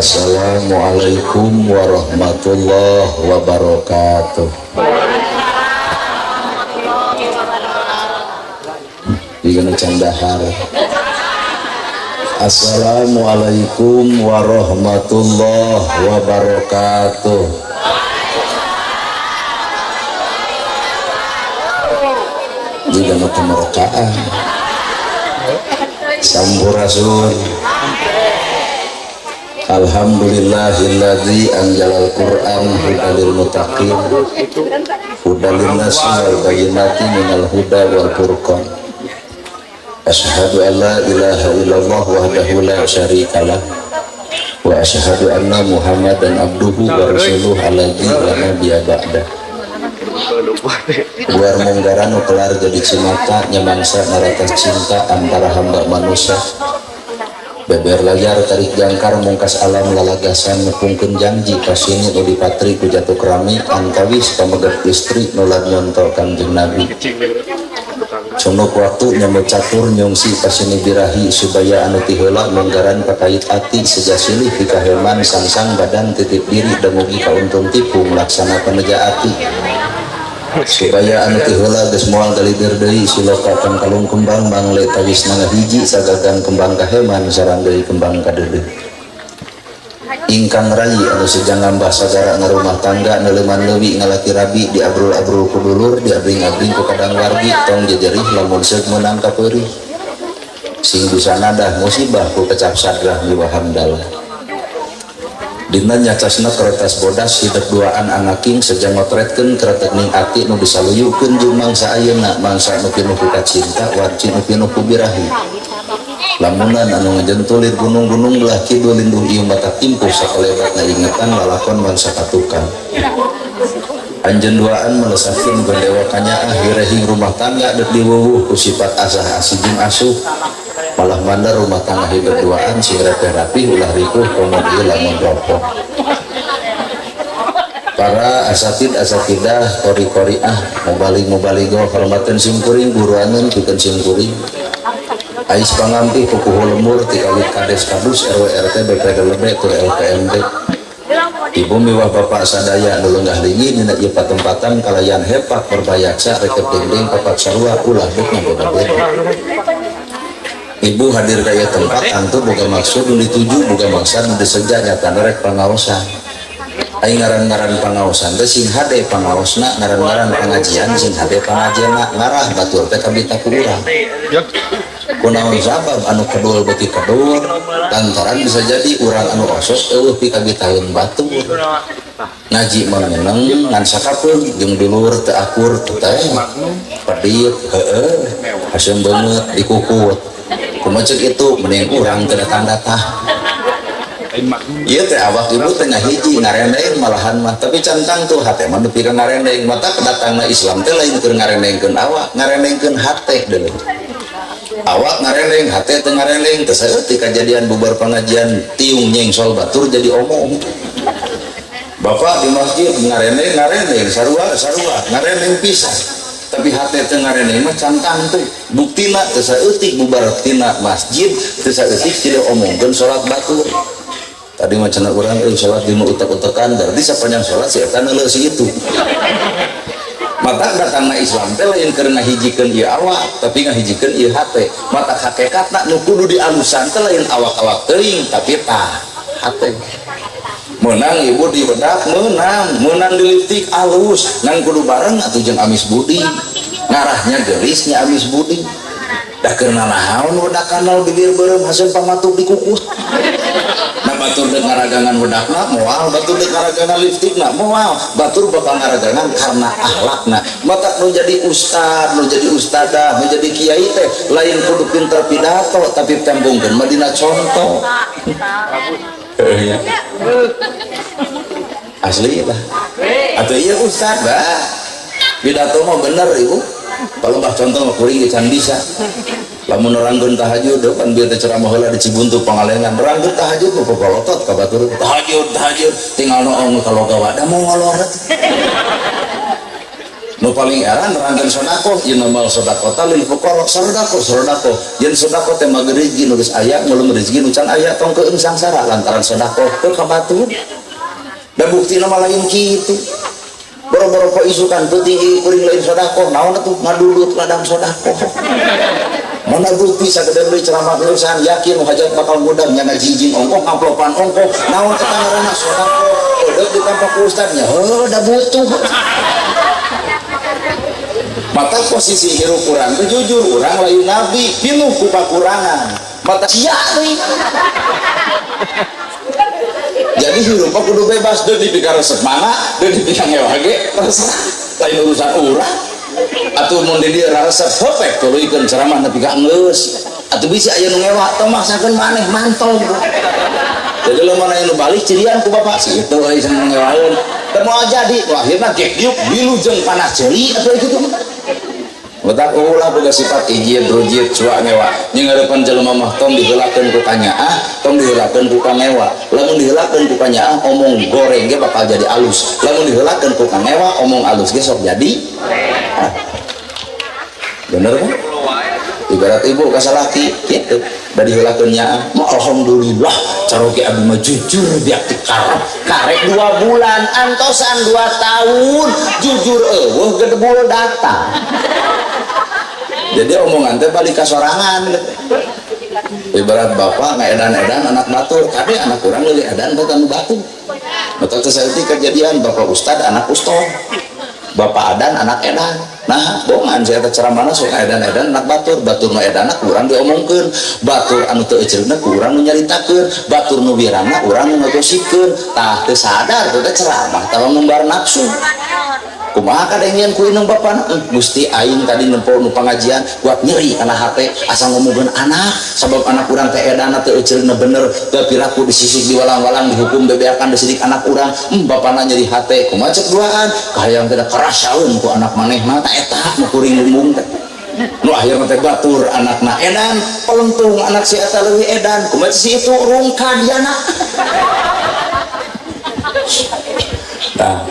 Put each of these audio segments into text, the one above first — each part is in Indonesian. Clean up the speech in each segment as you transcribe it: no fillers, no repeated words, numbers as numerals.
Assalamualaikum warahmatullahi wabarakatuh. Digana candahar. Assalamualaikum warahmatullahi wabarakatuh. Digana kemerdekaan. Sampurasun. Alhamdulillahilladzi anjalal Qur'an hudalil muttaqin hudalin nasi wal bayyinati minal huda wal furqan. Asyhadu an la ilaha illallah wahdahu la syarikalah wa asyhadu anna Muhammadan abduhu wa rasuluh alladzi la nabiyya ba'da. Buar munggaran kelar jadi cimaka nyamangsa naratas cinta antara hamba manusia. Beber layar tarik jangkar mungkas alam lalagasan nepungkeun janji pasini nu dipatri ku jatuh kerami antawis pamegat istri nulad nyonto Kangjeng Nabi. Condok waktu nyambut catur nyungsi pasini birahi supaya anu ti heula munggaran pakait ati sejasilih pikaheman sangsang badan titip diri dan mugi kauntung tipu melaksana peneja ati. Supaya anu ti heula geus moal galidir deui siloka kang kalung kembang mangle tawis nangah hiji sagagang kembang kaheman sareng deui kembang kadeudeuh. Ingkang rai anu sejang ngambah sagara ngarumah tangga neleuman leuwih ngalaki rabi di abrul-abrul ku dulur di abring-abring ku kadang wargi tong jejerih lamun seuk meunang ka peurih. Sing busana dah musibah ku kecap sadrah li wahamdalah. Dina nyacasna kertas bodas hidup duaan anaking sejang motretkeun keretek ning ati nu disaluyukeun jeung mangsa ayeuna mangsa nu pinuh ku cinta warci nu pinuh ku birahi. Lamunan anu ngajentulir gunung-gunung belah kidul linduh ieu mata timpuh sakalebatna ingetan lalakon mangsa katukan. Anjeun duaan melesakeun gandewa kanyaah hirehing rumah tangga deuk diwuwuh ku sifat asah asih jeung asuh. Malah mandar rumah tangga hidup duaan sing rapi ulah rikuh komodi lamun rokok. Para asatidah kori-koriah mubalig-mubaligo hormateun simkuring guruaneun pikeun simkuring. Ais pangampi pupuh lemur ti kawit kades kadus RW RT BPD LB tur LPMD. Ibu miwah bapak sadaya nu leunggah linggih dina ieu patempatan kalayan hepak berbayaksa rekep dinding papat sarua ulah deuk beda-beda. Ibu hadir daya tempat antu boga maksud nu dituju boga maksud nu diseja nyata rek pangaosan. Ai ngaran-ngaran pangaosan teh sing hade pangaosna ngaran-ngaran pengajian sing hade pengajianna ngarah batur teh kabita ku urang. Kunaon sabab anu kedul beuti kedul lantaran bisa jadi urang anu osok eueuh pikabitaeun batur. Ngaji mengeneng ngan sakapeung jeung dulur teu akur teh padieu heueuh haseum beungeut dikukut. Kumacek itu mending urang teu datang-datang. Ieu teh awak ibu teh ngahiji ngarendeng malahan mah tapi cantang tuh hate mah nepi ka ngarendeng mata kedatangna Islam teh lain keur ngarendengkeun awak ngarendengkeun hate deui. Awak ngarendeng hate teu ngarendeng teh saeutik kajadian bubar pengajian tiung nyengsol batur jadi omong. Bapak di masjid ngarendeng sarua ngarendeng pisan. Tapi hati teu ngarendeng mah cantang teh buktina teu saeutik bubar tina masjid teu saeutik tidak omongkeun salat batur. Tadi mah cenah urang euy salat di utek-utekan berarti sapanjang salat si eta neuleuh si itu. Mata datangna Islam teh lain keur ngahijikeun ieu awak tapi ngahijikeun ieu hate. Mata hakikatna nu kudu dialusan teh lain awak-awak teuing tapi tah hate. Menang ibu di bedak menang diliptik alus nang kudu bareng atuh jeung amis budi ngarahnya gerisnya amis budi dah keur naon wedak kanal bibir beureum hasil pamatuk dikukus nah batur deuk ngaragangan wedakna moal batur deuk ngaragangan liptikna moal batur bakal ngaragangan karena akhlakna mata nu jadi ustad nu jadi ustadah nu jadi kiai teh lain kudu pinter pidato tapi tembungkeun mah dina contoh. Asli lah atau iya ustad bah pidato mah bener ibu kalau bah contoh mah kuring can bisa lamun orangkeun tahajud depan bieu teh ceramah heula di Cibuntu Pangalengan orangkeun tahajud ku popolotot ka batur tahajud tinggal noong kalau gawa da mau ngolor nu paling eran nerangkeun sedekah ieu nama sedekah lil fuqara sedekah yen sedekah teh mah rezeki nu geus aya ngulum rezeki nu can aya tong keueung sangsara lantaran sedekah teu kabatur da buktina mah lain kitu boro-boro po isukan peuting kuring lain sedekah naon atuh ngadulut ladang sedekah mana bukti sagede deui ceramah tulisan yakin hajat bakal mudah nya jijing ongkoh amplopan ongkoh naon eta ngaranna sedekah udah ditampa ku ustadnya da butuh mata posisi hirup kurang itu jujur orang lain nabi pinuh ku pakurangan mata sia deui jadi hirup kudu bebas deui dipikar resep mana deui dipikar ngewa ge terserah lain urusan urang atuh mun di dieu resep hopek tuluikeun ceramah nepi ka geus atuh bisa aya nu ngewa tong maksakeun maneh mantol jadi lo mana yang balik cirian ku bapak sih itu euy seneng ngewaeun teu moal jadi akhirna gek diuk wilujeng panas ceuli atuh kitu Betak ulah boga sifat ijid rujid cuak ngewa nyengeureupkeun jelema mah tong diheulakeun ku kanyaah tong diheulakeun ku kangewa lamun diheulakeun ku kanyaah omong goreng ge bakal jadi alus lamun diheulakeun ku kangewa omong alus ge sok jadi bener kan ibarat ibu ka salaki kitu da diheulakeun nyaah mah alhamdulillah caroge abdi mah jujur biak karek 2 bulan antosan 2 tahun jujur eueuh gedebul datang jadi omongan teh balik ke sorangan ibarat bapak ngaedan-edan anak batur tapi anak kurang leuwih edan teh anu batu betul teh saeutik kejadian bapak ustad anak ustad bapak adan anak edan nah bongan saya teh ceramahna sok edan-edan anak batur batur nu edanna kurang diomongkeun batur anu teu eceurna kurang nu nyaritakeun batur nu wirangna urang nu ngagosikeun tah teu sadar teh ceramah tah ngumbar nafsu kumaha kadengieun ku indung bapana Gusti aing tadi nempo nu pangajian buat nyeri kana hate asa ngomongkeun anak sabab anak urang teh edanna teu eceurna bener teu piraku disisik diwalang-walang dihukum bebeakan disidik anak urang bapana nyeri hate kumaha cek duaan kahayang teh karasaeun ku anak maneh mah ta eta nu kuring lumbung teh nu akhirna teh batur anakna edan pelentung anak si eta leuwih edan kumaha si itu rungkad diana nah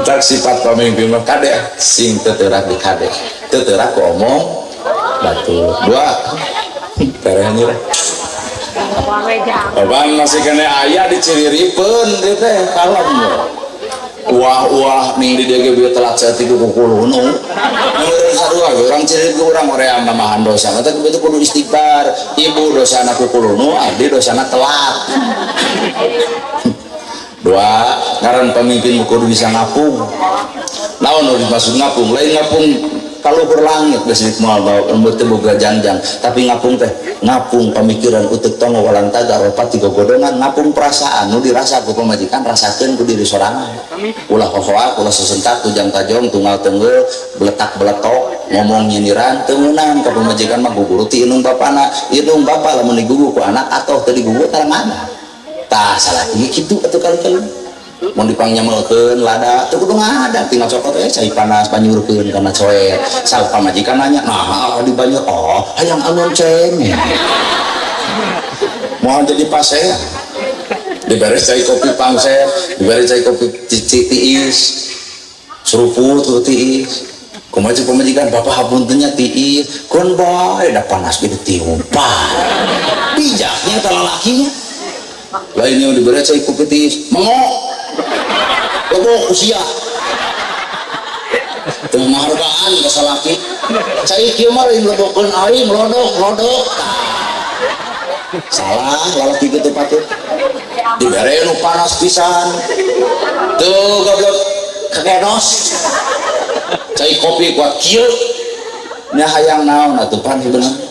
tak sifat pemimpin mah kade sing teuterak di kade teuterak ku omong batur 2 terehnya abang masih kena ayah diciriripeun dieu teh kalem wah ning di dieu ge telat saeutik ku kulunu sarua urang cirit ku urang oream namahan dosa eta kitu kudu istighfar ibu dosana ku kulunu abdi dosana telat 2 ngaran pemimpin kudu bisa ngapung naon nu dimaksud ngapung lain ngapung kalau berlangit geus moal teu boga janjang tapi ngapung teh ngapung pamikiran utek tongo walang tagar opat 3 godongan ngapung perasaan nu dirasa ku pamajikan rasakeun ku diri sorangan ulah hohoak ulah sesentak tujang tajong tunggal tenggel beletak beletok ngomong nyindiran teu meunang ka pamajikan mah guguru ti indung bapana indung bapa lamun digugu ku anak atau teu digugu tara mana tah salah kitu atuh kali-kali mun dipangnyamelkeun lada teu kudu ngadang tinggal cokot cai panas banyurkeun kana coe sal pamajikan nanya nah di banyu oh hayang alun ceng moal jadi pasea diberes cai kopi pangset diberes cai kopi tiis seruput tu tiis kumaha cek pamajikan bapak hapuntennya tiis kun bae da panas gitu tiupan bijaknya tala lakinya lainnya diberi cai kopi tiis mengok lebok usia teu menghargaan ka salaki cai kieu mah lain lebokeun aing lodok salah lalaki kitu patut dibere nu panas pisan teu goblok kagedos cai kopi kuat kieu nya hayang naon atuh pan sebenarnya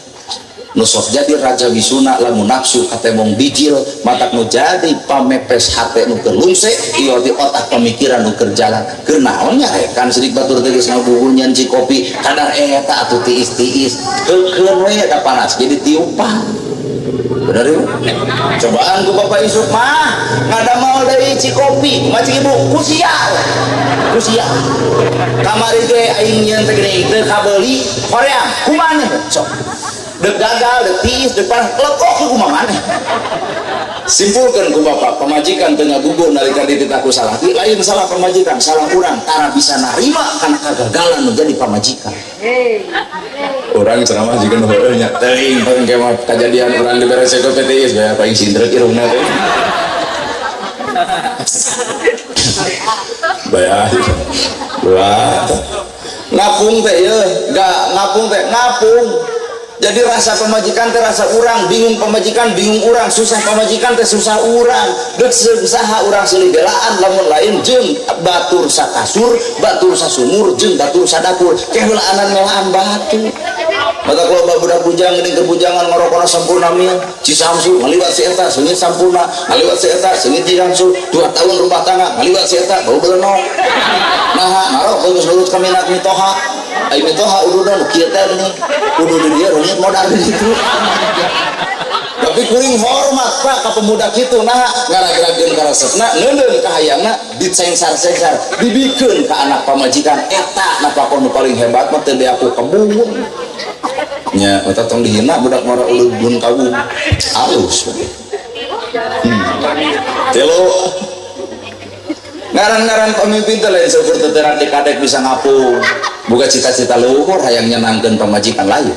nu sok jadi raja wisuna lamun nafsu hate mong bijil matak nu jadi pamepes hate nu keur lungse ieu di otak pamikiran nu keur jalan keur naon nya kan sidik batur teh geus ngabubuh nyan ci kopi kadar eta atuh tiis-tiis heukeun we da panas jadi tiupan bener ibu cobaan ku bapak isuk mah ngadamel deui ci kopi macik ibu kusia kamari teh aing nyeun teh geuning teu kabeuli hoream kumaha sok dek gagal, dek tiis, dek panas, lekok ke kumaha maneh simpulkan ku bapak pamajikan tengah gugur nalika dititaku salah lain salah pamajikan salah orang tara bisa narima karena kegagalan menjadi pamajikan orang ceramah juga nuhulnya teuing pengkemah kejadian orang di bereseko PTS gaya paling sindrek irungna teh bayar wah ngapung teh ya gak ngapung teh ngapung. Jadi rasa pemajikan teh rasa urang, bingung pemajikan bingung urang, susah pemajikan teh susah urang. Geus saha urang silih belaan lamun lain jeung batur sakasur, batur sasumur jeung batur sadapur. Keheulaan melaan batu. Mata kalau budak bujang geuning kebujangan ngorokona sampurna mil, Cisamsu ngaliwat si eta seungit sampurna, ngaliwat si eta seungit Cisamsu, 2 tahun rumah tangga ngaliwat si eta bau belenok. Nah, ngarok geus lulus ka minat mitoha. Ai mitoha ududan kieu teh nih. Kudu di dia rumit modal gitu. Tapi kuring hormat Pak ka pemuda kitu nah ngarageurakeun ka resepna neuleun ka hayangna dicengsar-cengsar dibikeun ka anak pamajikan eta napakon nu paling hebat mah teu aku kebun nya eta tong dihina budak mara ulun kawu alus telo ngaran-ngaran pemimpin teh lain seukur teu kadek bisa ngapung boga cita-cita luhur hayang nyenangkeun pamajikan lain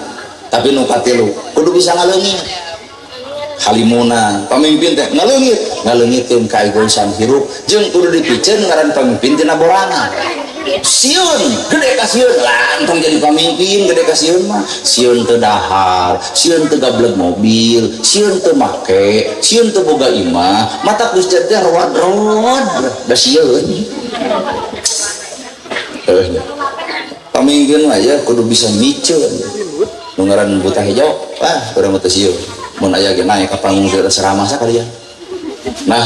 tapi nu katilu kudu bisa ngaleungit halimuna pemimpin teh ngaleungitkeun ka egoisan hirup jeung kudu dipikeun ngaran pemimpin tina borangan sieun gede ka sieun lantong jadi pemimpin gede ka sieun mah sieun teu dahar sieun teu gablek mobil sieun teu make sieun teu boga imah mata Gusti teh rod-rod da sieun pemimpin mah ya kudu bisa miceun nu ngaran buta hijau urang teh sieun mun aya ge naik ka panggung serama sakalian nah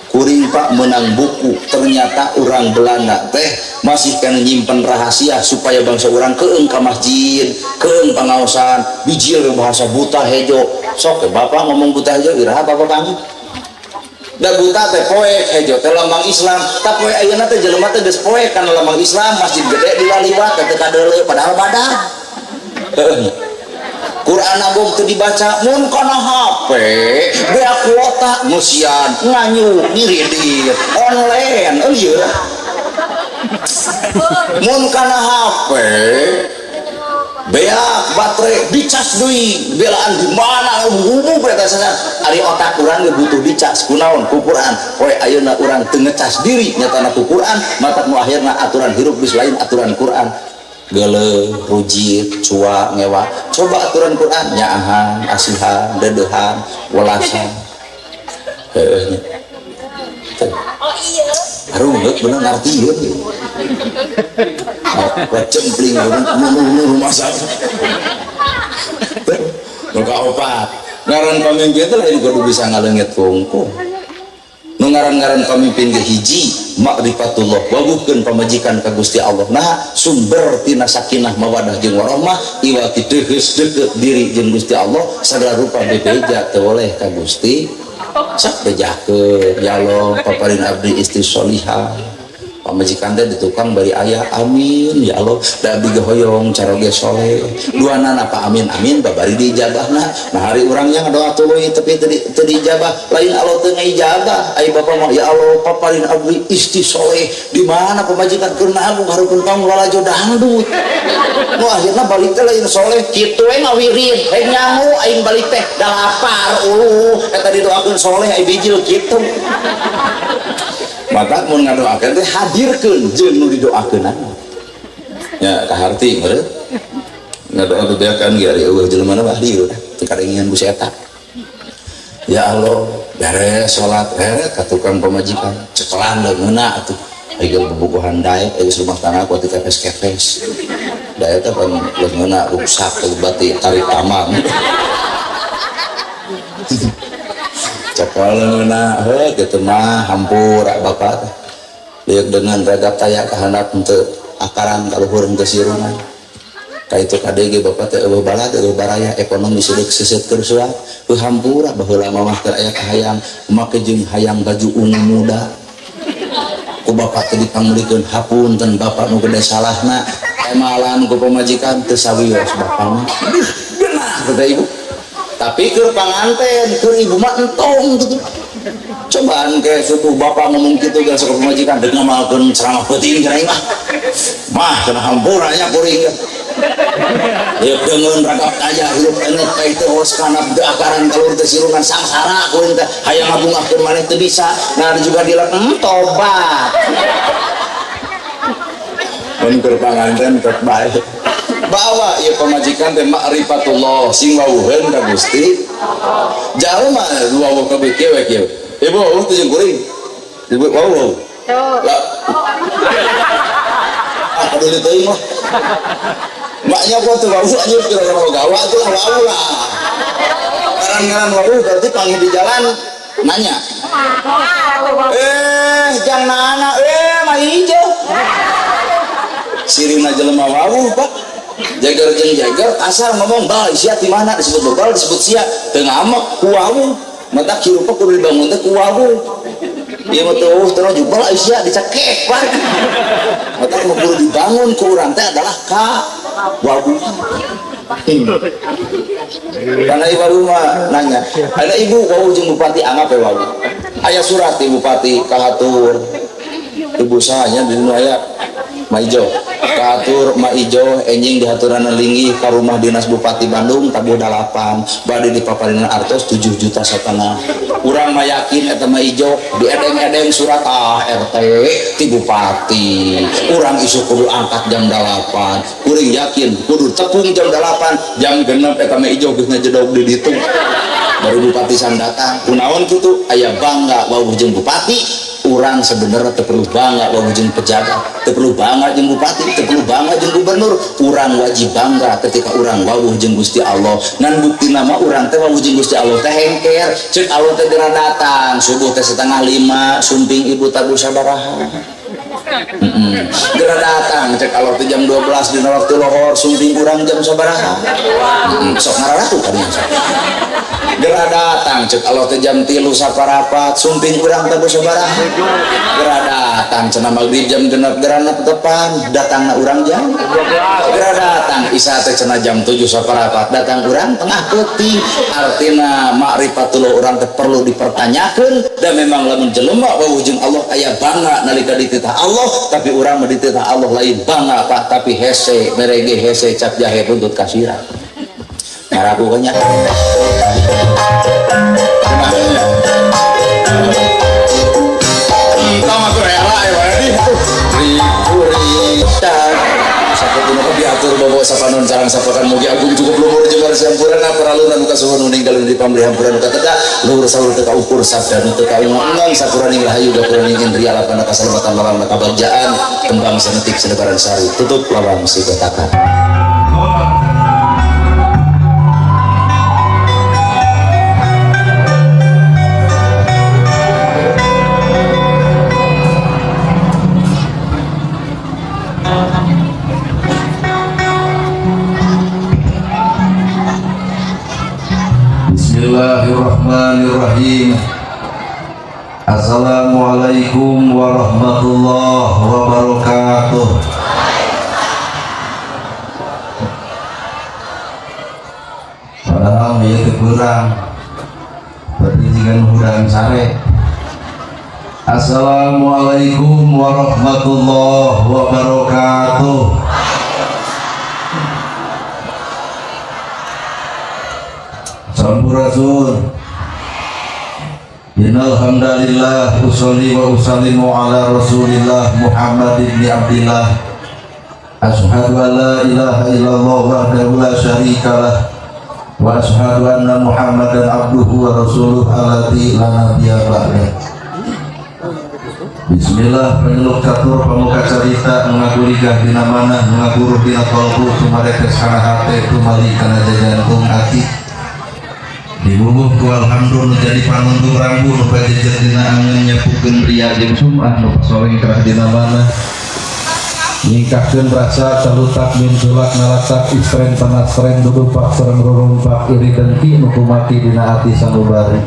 kuring Pak menang buku ternyata orang Belanda teh masih kan nyimpen rahasia supaya bangsa orang keung ka masjid keung pangaosan bijil bahasa buta hejo sok bapak ngomong buta hejo iraha bapak kami da buta teh poek hejo teh lambang Islam tapi poek ayeuna teh jelema teh geus poek kana lambang Islam masjid gede dilaliwat teh kadeuleu padahal badan Quran Agung teu dibaca mun kana HP bea kuota musian nganyu ngiridit online ieu mun kana HP bea baterai dicas deui belaan di mana hubung eta saja ari otak urang ge butuh dicas kunaon ku Quran poe ayeuna urang teu ngecas diri nyatana ku Quran maka nu akhirna aturan hirup geus lain aturan Quran gele, rujit, cua, ngewa coba aturan Quran nyaahan, asihan, dedehan, welasan harungeuk bener ngarti ieu cempling rumah sakit nu kaopat ngaran pamimpin teh lain kudu bisa ngaleungit kungkung nu ngaran-ngaran pamimpin ge hiji ma'rifatullah wabuhkeun pamajikan ka Gusti Allah nah sumber tina sakinah mawadah jeung warahmah iwati deus deukeut diri jeung Gusti Allah sagala rupa bebeja teu oleh ka Gusti sak bejakeun ya Allah paparin abdi istri sholihah pamajikan teh ditukang bari aya amin ya Allah da abdi hoyong caroge soleh duana apa amin amin babari diijabahna nah hari urangnya ngadoa tuluy tapi teu diijabah lain Allah teu ngaijabah ai bapa mah ya Allah paparin abdi istri soleh di mana pamajikan keur nabung hareupeun tong lalajo dangdut nu akhirna balik teh lain soleh kitu we ngawirid rek nyangu aing balik teh da lapar eta didoakeun soleh ai bijil kitu maka mun ngadoakeun teh hadirkeun jeung nu didoakeunna nya kaharti meureun ngadoa bebeakan ge ari eueuh jelema na bah dieu teu kadengian bu eta ya Allah beres salat ka tukang pamajikan cekelan leungeuna atuh aya bobogohan daek aya rumah tangga ku teh kepes-kepes da eta pan leungeuna rusak bati tarik tamang cakaleuna kitu mah hampur bapak liuk dengan ragap taya kahandap henteu akaran kaluhur henteu sirungan ka itu kadege bapak teh eueuh balad eueuh baraya ekonomi sedek seset keur suat eueuh hampura baheula mah teh aya kahayang make jeung hayang baju ungu muda ku bapak teh dipamulikeun hapunten bapak nu gede salahna emalan ku pamajikan teu sawios bapak mah genah teh ibu tapi ke panganten ke ibu mah entong gitu. Cobaan ke subuh bapak ngomong gitu gak suka pemajikan dek ngamalkan ceramah penting cerai mah kena hampurannya kuring ya dengan ragap aja hidup enak kayak itu hos kanap akaran kalau itu sirungan sangsara kuring teh hayang ngabung akhir mana itu bisa nah juga dilakukan tobat untuk panganten terbaik bawa ya pemajikan teh ma'rifatullah sing wawuheun ka Gusti jauh mah wawuh ka beuki we ibu wawuh teh jeung kuring ibu wawuh lah aduh teuing mah maknya gua tuh wawuh anjir kira-kira gawa tuh wawuh lah ngaran-ngaran wawuh berarti panggil di jalan nanya jangan nana mah ijo sirina jelema wawuh pak jagar jeung jagar asal ngomong bal sia di mana disebut bal disebut sia teu ngamek ku wawuh mata kieu kudu dibangun teh ku wawuh ieu mah teu terus jubal sia dicekek pak mata kudu dibangun ku urang teh adalah ka wawuh karena ibu mah nanya ada ibu wawuh jeung bupati angap ya wawuh aya surat ti bupati kahatur ibu sahanya di dunia aya Maijo katur Maijo enjing dihaturan linggi ke rumah dinas Bupati Bandung tabuh 8 bade di paparinan artos 7,5 juta urang mah yakin eta Maijo diedeng-edeng surat RT ti Bupati urang isu kudu angkat jam 8 kuring yakin kudu tepung jam 8 jam 6 eta Maijo geus ngajedog di ditu baru Bupati sandatang kunaon kitu aya bangga wawuh jeung Bupati urang sebenarnya perlu bangga wawuh jeung pejabat perlu bangga jeung bupati perlu bangga jeung gubernur urang wajib bangga ketika urang wawuh jeung Gusti Allah ngan bukti nama urang teh wawuh jeung Gusti Allah teh hengker ceuk Allah teh dina datang subuh teh 4:30 sumping ibu tabu sabaraha dina datang cek Allah teh jam 12 dina waktu lohor sumping urang jam sabaraha sok ngararatu kan geura datang cek Allah teh jam 3 saparapat sumping urang tabu sabaraha geura datang cenah maghrib jam 6 gerana tepan datangna urang jam geura datang isya teh cenah jam 7 saparapat datang urang tengah peuting artina ma'rifatullah urang teh perlu dipertanyakeun dan memang lamun jelema wawuh jeung Allah aya bangga nalika dititah Allah tapi urang mah dititah Allah lain bangga Pak tapi hese merege hese cap jahe buntut kasiran ngaragu nya tama tuh rela ya wadi ripurita sakudu diatur bobo sapanon carang sapakan mugi agung cukup luhur jeung sampurna paraluna nu kasuhun uning galun di pamrih hampura nu kateda luhur saur teu kaukur sabda nu teu kaungang sakuraning rahayu gapuraning indria lapana kasalamatan lawan kabagjaan kembang sanetik senebaran sari tutup lawang sigetakan Bismillahirrahmanirrahim. Assalamualaikum warahmatullahi wabarakatuh. Padahal ya kurang bertinjikan hudang sare. Assalamualaikum warahmatullahi wabarakatuh. Sampurasun. Innal hamdalillah usolli wa usallimu ala Rasulillah Muhammad ibn Abdillah. Asyhadu an la ilaha illallah wahdahu la syarikalah wa asyhadu anna Muhammadan abduhu wa rasuluh alladzi la nabiyya ba'dah. Bismillah pengeluk catur pamuka carita mengaguligah dina manah mengaguruh dina qalbu sumarekes kana hate tumali kana jantung ati dibubuh ku alhamdulillah jadi panuntung rambu nu pajejer dina angin nyapukeun ria jeung sumah nu pasoreng kerah dina manah nyingkahkeun rasa calutak min sulak nalatak istren panasren dudupak sareng rurumpak iri dengki nu kumati dina ati sanubari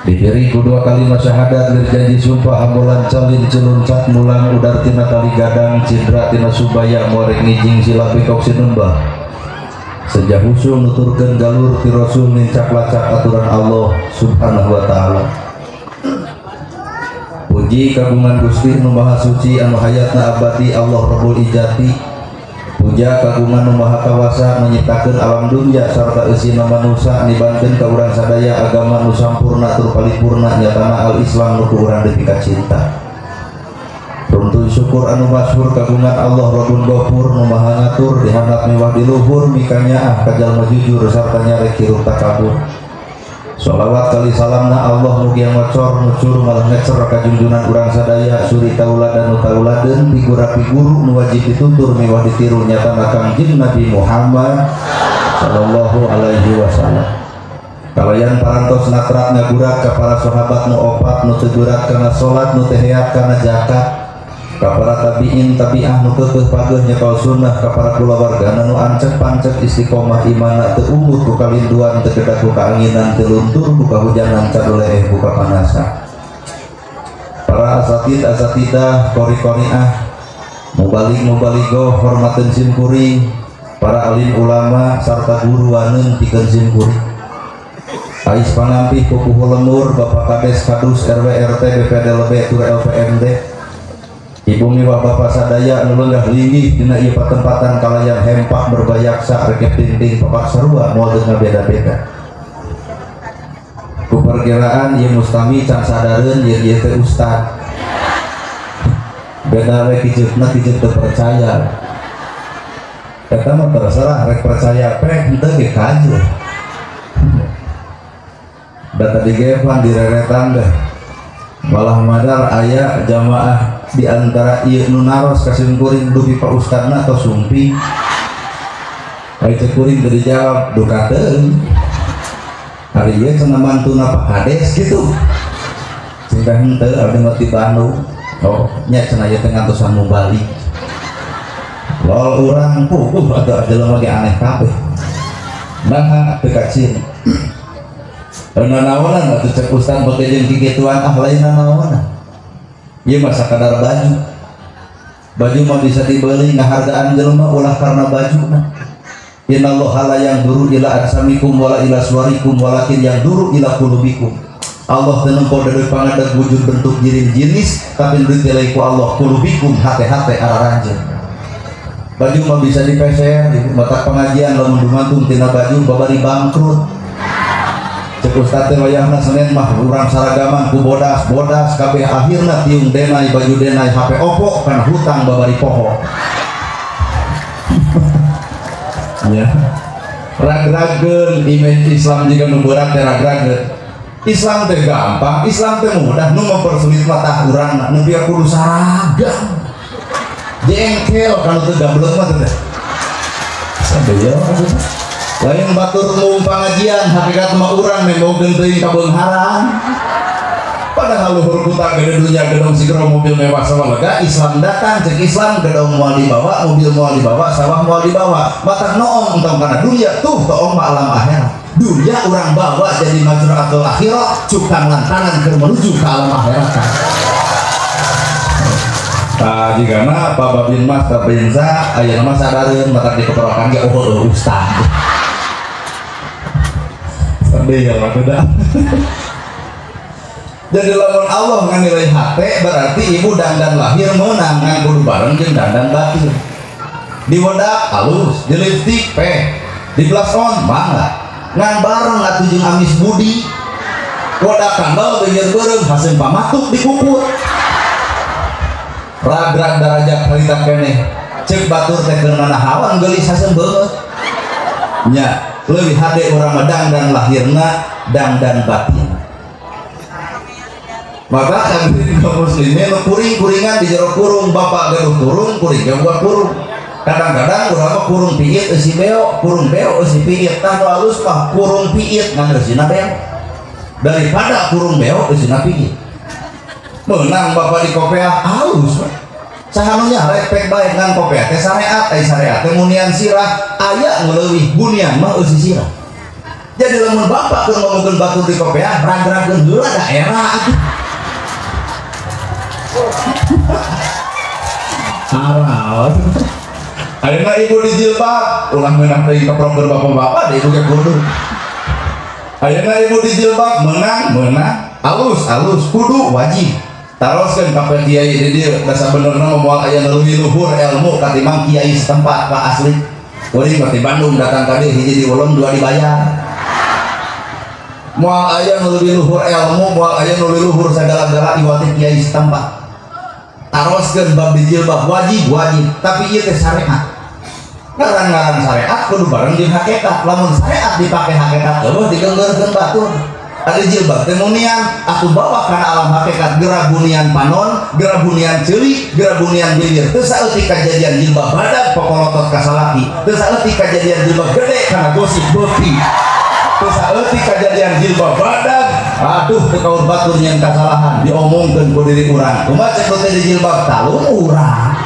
diberi kedua kalimat syahadat berjanji sumpah ambulan calin celuncat mulang udar tina kali gadang cindra tina subaya muarek ngijing sila pikok sinembah sejahusul nuturkeun galur ti Rasul nincak-lacak aturan Allah Subhanahu wa taala. Puji kagungan Gusti nu Maha Suci anu hayatna abadi Allah Rabbul Ijati. Puja kagungan nu Maha Kawasa menyiptakeun alam dunya sarta eusina manusia nibankeun ka urang sadaya agama nu sampurna tur paripurna nyatana al-Islam nu ku urang dipika cinta. Runtun syukur anu masyhur kagungan Allah Rabbul Ghafur nu Maha ngatur dihandap mewah di luhur mikanya ka jalma jujur sarta nyarek hirup takabur. Sholawat kali salamna Allah mugi ngocor nucur malah ngecer ka junjunan urang sadaya suri tauladan nu tauladeun figura-figuru nu wajib ditutur mewah ditiru nyatana Kangjeng Nabi Muhammad sallallahu alaihi wasallam. Kalayan parantos natrat ngagurat ka para sahabat nu opat nu tegurat kana salat nu teheat kana zakat ka para tabiin tabiah nu keukeuh pageuh nyekal sunnah ka para kulawargana nu ancek pancek istiqomah imana teu unggul ku kalinduan teu kedah ku kaanginan teu luntur ku kahujanan caduleeh ku kapanasan. Para asatidah qori-qoriah mubalik-mubaligoh hormateun simkuring para alim ulama sarta guru waneun pikeun simkuring. Ais pangampih pupuh lemur Bapak Kades Kadus RW RT BPD LB tur LPMD. Ibu miwah bapak sadaya anu lenggah linggih dina ieu patempatan kalayan hempak berbayaksa rek tinting papak sarua moal teu ngabeda-beda. Ku perkiraan ieu mustami can sadareun ieu teh ustad. Beda we kiceupna kiceuk teu percaya. Eta mah terserah rek percaya pe henteu ge kaje. Data digevan direretan deh. Malah madar aya jamaah di antara ieu nu naros ka simkuring dugi Pak Ustadna atau sumpi. Ai teh kuring teu dijawab duka teuing. Ari ieu cenah mantuna Pak Kades kitu. Sehingga henteu abdi mah ti Bandung. Oh, nya cenah ieu teh ngantosan mubalik. Lol urang puguh atuh jelema ge aneh kabeh. Nah, teu kacin. Nanaonan atuh cek ustad bage jeung kikituan lain nanaonan. Ieu mah sakadar baju. Baju mah bisa dibeli ngahargaan jelema ulah karena bajuna. Innallaha la yanzuru ila ajsamikum wala ila suwarikum walakin yanzuru ila qulubikum. Allah teu nempo dari pangadeg wujud bentuk jirim jinis tapi ditilai ku Allah qulubikum hate-hate araranjeun. Baju mah bisa dipeser di mata pengajian lamun dumantung tina baju babari bangkrut. Cek ustad teh wayahna Senin mah urang saragaman ku bodas kabeh akhirna tiung denai baju denai HP Oppo kana hutang babari poho. Ya. Ragrageun image Islam juga nu berat teh ragrageun. Islam teh gampang, Islam teh mudah, nu mempersulit mata urang nu biar kudu saragam. Jengkel kana teu gablek mah teh. Sadaya lain batur umum pengajian hakikat mah urang nembogeun teuing ka beungharan. Padahal luhur kuta gede dunya gedong sigro mobil mewah sawah lega Islam datang cek Islam gedong moal dibawa mobil moal dibawa sawah moal dibawa matak noong entong kana dunya tuh toong mah alam akhirat. Dunya urang bawa jadi majraatul akhirah cukang lantaran keur menuju ka alam akhirat. Jigana Pak Babin Mas Babinsa aya nama sadareun matak dikeprokan ge ustad. Sadaya lah beda. Jadi lamun Allah nganilai hate berarti ibu dandan lahir meunang ngan kudu bareng jeung dandan batin. Di wedak halus, di lipstik pe, di blush on mangga. Ngan bareng atuh jeung amis budi. Wedak kandel beungeun beureum haseun pamatuk di kuku. Ragrag darajat harita keneh. Cek batur teh keur nanahawan geulis haseun beungeut. Nya leuwih hade urang dandan lahirna dandan batin. Maka kan muslimin kuring-kuringan di jero kurung bapak gaduh kurung kuring gak kurung. Kadang-kadang urang kurung piit eusi beo, kurung beo eusi piit. Tah halus mah kurung piit ngan eusina beo. Daripada kurung beo eusina piit. Meunang bapak di kopiah halus. Saha nu nyarek pek bae ngan kopiah teh syariat, syariat teh munian sirah, aya nu leuwih bunian mah eusi sirah. Jadi lamun bapak keur ngomongkeun batur di kopiah, ragrageun heula daerah atuh. Arawat Ayeuna ibu di jilbab ulah meunang teuing keproker bapak-bapak deh ibu ge kudu. Ayeuna ibu di jilbab meunang alus kudu wajib. Taroskeun ka kiai di dieu da sabenerna moal aya leuwih luhur ilmu katimbang kiai setempat Pak asli. Kuring di Bandung datang ka dieu hiji diulung dua dibayar. Moal aya leuwih luhur ilmu, moal aya leuwih luhur sagala-gala iwati kiai setempat. Taroskeun bab di jilbab wajib, tapi ieu teh syariat. Ngaran-ngaran syariat kudu bareng jeung hakikat. Lamun syariat dipake hakikat eueuh digenggeurkeun batur. Ada jilbab temunian aku bawa karena alam hakikat gerabunian panon, gerabunian ceuli, gerabunian bibir. Teu saeutik kejadian jilbab badak pokolotot ka salaki. Teu saeutik kejadian jilbab gede karena gosip beuti. Teu saeutik kejadian jilbab badak aduh teu kaur batur nyen kasalahan diomongkeun ku diri urang. Kumaha cek teh di jilbab talung urang.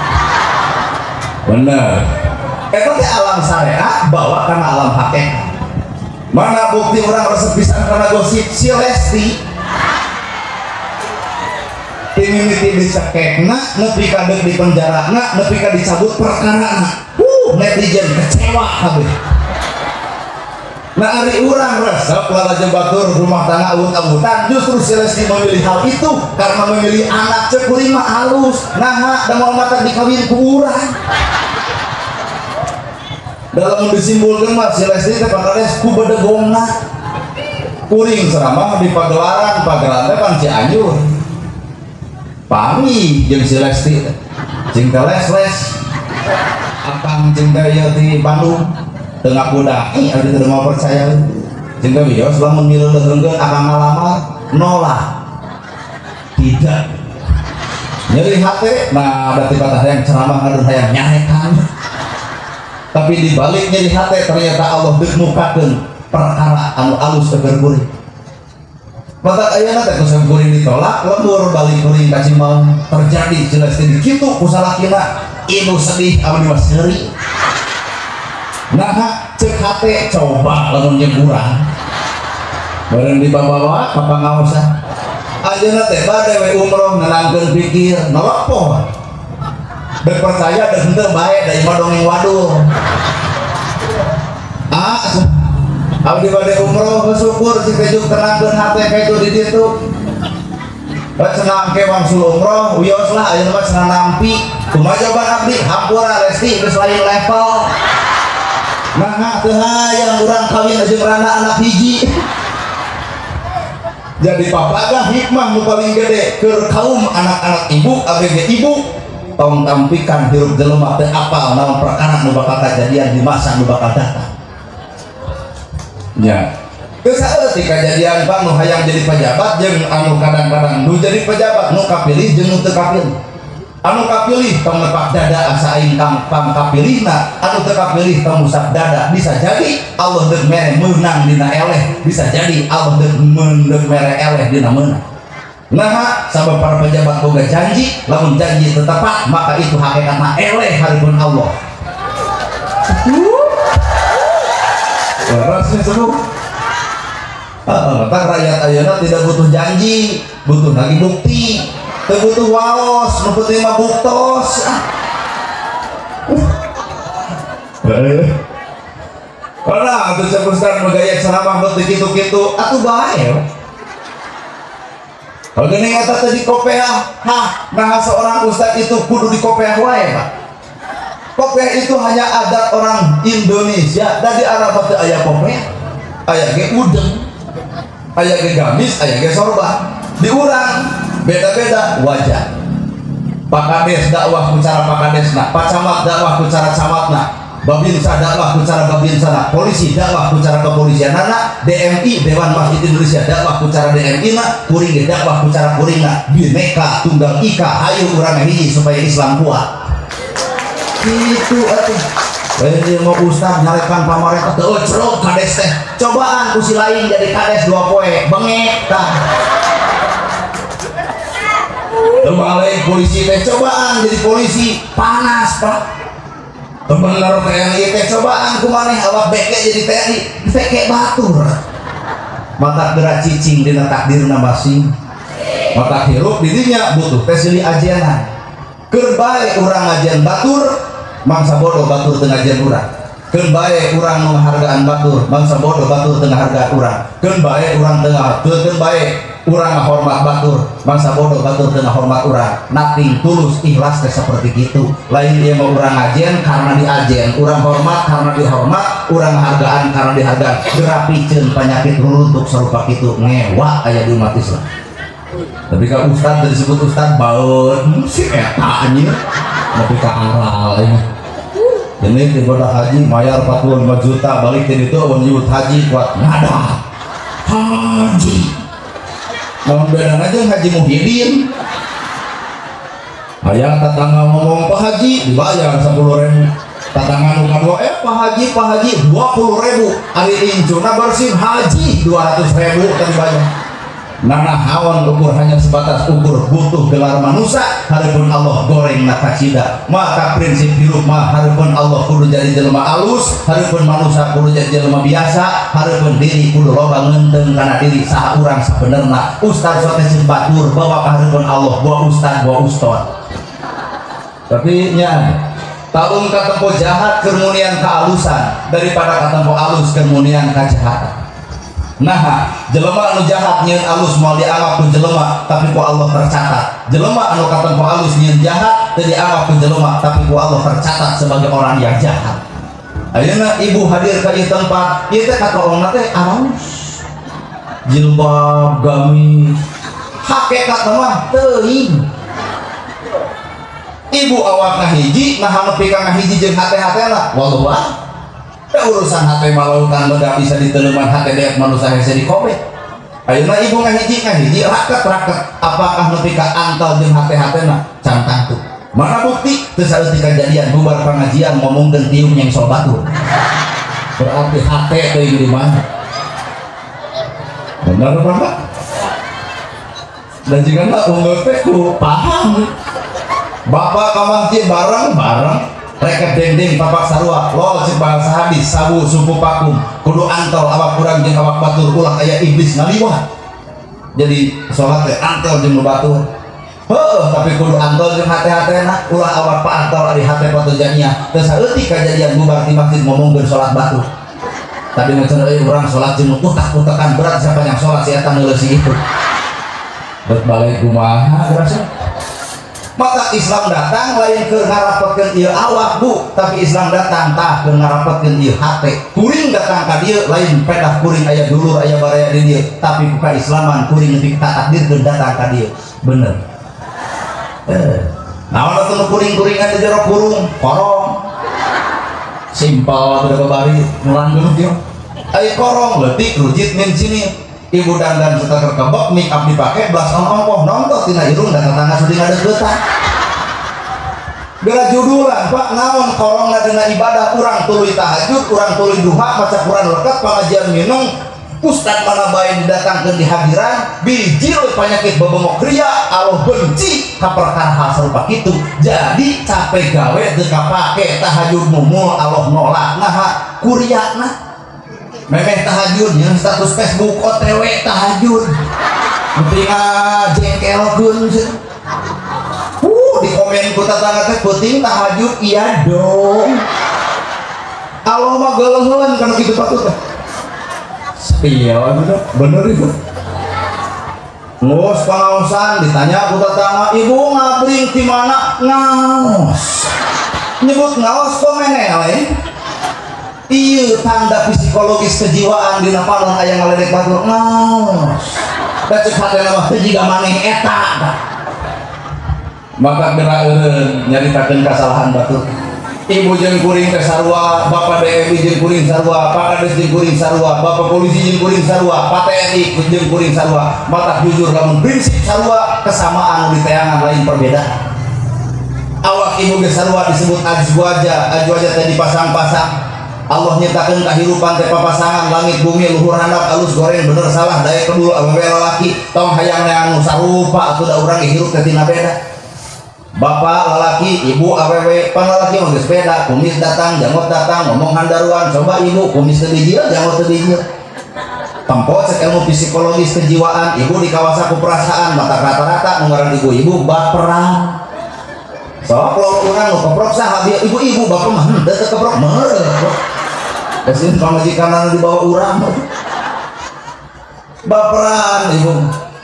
Bener. Eta teh alam syariat bawa karena alam hakikat. Mana bukti orang resep pisan karena gosip si Lesti timimiti dicekekna nepi ka deuk di penjarana nepi ka dicabut perkarana netizen kecewa kabeh. Nah ari urang resep lalajeun batur rumah tangga awut-awutan justru si Lesti memilih hal itu karena memilih anak cek kuring mah halus naha da moal mata dikawin ku urang. Dalam disimpulkan mas si Lesti teh pakades ku bedegongna kuring ceramah di pagelaran teh pan Cianjur pami jeung si Lesti jeung teh les akang jeung teh ieu di Bandung teu ngakudai ari teu mau percaya jeung teh wios lamun mileuleungkeun akang ngalamar nolak tidak nyeri hate nah berarti patah yang ceramah ngadeun hayang nyarekan. Tapi di baliknya di hati ternyata Allah mukakeun perkara anu alus teger kuring. Mata ayeuna teh kusam kuring ditolak lembur balik kuring ka Cimaung terjadi jelas di kitu ku salakina ibu sedih abdi mas seuri. Nah cek hate coba lamun jeung urang. Bareng dibawa ka pangaosan. Ayeuna teh bade we umroh nenangkeun pikir nelpon. Dan percaya dan henteu bae da imah dongeng waduh. Abdi bade umroh bersyukur si kejuk tenangkeun hate kaitu di ditu. Cenah ke wangsul umroh wios lah ayeuna mah cenah nampi. Kumaha jawaban abdi? Hampura Lesti geus lain level. Nah teu hayang urang kawin jeung rana anak hiji. Jadi papagah hikmah nu paling gede keur kaum anak-anak ibu abg ibu tong tampikan hirup jelema teu apal naon perkara nu bakal kejadian di masa nu bakal datang. Ya. Teu saeutik kejadian Pak nu hayang jadi pejabat jeung anu kadang-kadang nu jadi pejabat nu kapilih jeung nu teu kapilih. Anu kapilih tong nepak dada asa aing kang kapilihna, anu teu kapilih tong musab dada. Bisa jadi Allah deuk mere meunang dina eleh, bisa jadi Allah deuk mere eleh dina meunang. Nah, sabab para pejabat boga janji, lamun janji tetepat, maka itu hakikatna eleh haripun Allah. Rasanya seru. Tang rakyat ayeuna tidak butuh janji, butuh lagi bukti. Teu butuh waos, nu penting mah buktos. Karena atuh cepuskan megaya ceramah beuti kitu-kitu, atuh bae. Kalau gini kata tadi kopiah, nah seorang ustad itu kudu di kopiah wae Pak. Kopiah itu hanya adat orang Indonesia. Dan di Arab teh aya kopiah, aya ge udeng, aya ge gamis, aya ge sorban. Di urang beda-beda wajah. Pak Kades dakwah ku cara Pak Kadesna, Pak Camat dakwah ku cara camatna. Babinsa dakwah ku cara babinsana, polisi dakwah ku cara kepolisianana, DMI Dewan Masjid Indonesia dakwah ku cara DMI-na, kuring dakwah ku cara kuringna. Bineka Tunggal Ika, hayu urang hiji supaya Islam kuat. Itu atuh. Ini mau ustaz nyarekan pamarentah teu ecrok kades teh. Cobaan ku si lain jadi kades 2 poe, bengek tah. Terbalik polisi teh cobaan jadi polisi panas Pak. Bener TNI teh cobaan kumaneh awak beke jadi TNI beke batur. Mata gerak cicing dina takdirna masing. Mata hirup di dinya butuh tes silih ajenan. Keur bae urang ajean batur mangsa bodoh batur tengah jen urang keun bae urang menghargaan batur mangsa bodoh batur tengah harga urang keun bae urang tengah keun bae urang hormat batur mangsa bodoh batur tengah hormat urang nating tulus ikhlas teh seperti gitu lain dia mau urang ajen karena diajen urang hormat karena dihormat urang hargaan karena dihargaan gerapikeun penyakit runtuk sarupa kitu ngewa aya di umat Islam. Tapi kalau ustad disebut ustad baut si eta anjir tapi ka aral ini ini ibadah haji mayar 45 juta balik dari itu menyebut haji kuat nada haji mau beda aja Haji Muhyiddin ayah tetangga ngomong Pak Haji dibayar 10.000 tetangga ngomong Pak Haji 20.000 hari incuna bersih haji 200.000 tadi bayar nana hawan ukur hanya sebatas ukur butuh gelar manusia haripun Allah goreng nakacida maka prinsip hidup mah haripun Allah kudu jadi jelema alus haripun manusia kudu jadi jelema biasa haripun diri kudu loba ngenteng kana diri saha urang sabenerna ustaz sote batur bawa haripun Allah bawa ustaz bawa ustaz tapi nya tahun katempo jahat kemunian kealusan daripada katempo alus kemunian kejahatan. Nah, jelema anu jahat nyeun alus moal dianggap ku jelema tapi ku Allah tercatat. Jelema anu katempo alus nyeun jahat teu dianggap ku jelema tapi ku Allah tercatat sebagai orang yang jahat. Ayeuna ibu hadir ka ieu tempat, ieu teh kataongna teh alus. Jilbab gamis. Hakikat mah teuing. Ibu awak ngahiji, nah nepi ka ngahiji jeung hate-hatena. Wallah. Urusan hati malautan beda bisa diteleman hati deak manusia hese dikobek ayeuna ibu ngahiji raket apakah nepi ka angkal jeung hati-hatena cantang tuh mana bukti teu saeutik kejadian bubar pengajian ngomongkeun tiung yang sol batur berarti hati teuing di mana benar Pak dan jika unggul teh ku paham bapak ka masjid bareng reket dendeng papak sarua lo cek bahasa hadis sabu suku pakum kudu antol awak kurang jeung awak batur ulah aya iblis ngaliwat jadi sholat teh antol jeung batur tapi kudu antol jeung hate-hatena ulah awak pa antol ari hate patujanya teu saeutik kejadian bubar di masjid ngomongkeun sholat batur tadi ngaceun urang sholat jeung utak-utakan berat siapa yang sholat si eta ngeuleusi itu bet balik kumaha berasa maka Islam datang lain ke ngarapetkeun ieu awak bu tapi Islam datang tah ke ngarapetkeun ieu hate kuring datang ka dieu lain pedah kuring aya dulur aya baraya di dieu tapi buka Islaman kuring nepi ka takdirkeun datang ka dieu bener naon atuh kuring-kuringan di jero kurung korong simpel teu babari mulangkeun dieu aya korong leutik rujit min sini ibu dandan suka terkebok make up dipake belas ongkoh nonton tina irung dan tetangga sudi ngadeuketan gara judulan Pak naon korongna dina ibadah urang tuluy tahajud urang tuluy duha maca Quran leukeut pengajian minum ustad mana bae didatangkeun di hadiran biji penyakit bebengok ria Allah benci ka perkara hal sarupa kitu jadi capek gawe teu kapake tahajud mumul Allah nolak naha kuriana memeh tahajud yang status Facebook OTW tahajud penting jengkelkeun di komen ku tetangga teh penting tahajud iya dong Allah mah geuleuheun kana kitu patut iya bener itu ngos pangaosan ditanya ku tetangga ibu ngabring di mana ngaos nyebut ngaos komeneh we iya tanda psikologis kejiwaan dina panon aya ngaledek batur ngaos da cek hatena mah teu jiga maneh eta maka geura nyaritakeun kasalahan batur ibu jeung kuring teh sarua bapak DMI jeung kuring sarua pak kades jeung kuring sarua bapak polisi jeung kuring sarua pak TNI jeung kuring sarua mata jujur lamun prinsip sarua kesamaan nu diteangan lain perbedaan awak ibu ge sarua disebut azwaja teh dipasang-pasang Allah nyatakan kehidupan teh papasangan langit bumi luhur handap alus goreng bener salah daya kedua awewe lalaki tong hayang anu sarupa atuh da urang hirup teh tina beda bapak lalaki ibu awewe pan lalaki mah geus beda kumis datang jangot datang ngomong handaruan coba ibu kumis teu dijieun jangot teu dijieun tempo cek ilmu psikologis kejiwaan ibu dikawasa ku perasaan mata rata-rata nu ngaran ibu baperan sok kalau orang lo keprok sah dia ibu-ibu bapak mah teu keprok meureun kesin pamajikanana dibawa urang baperan ibu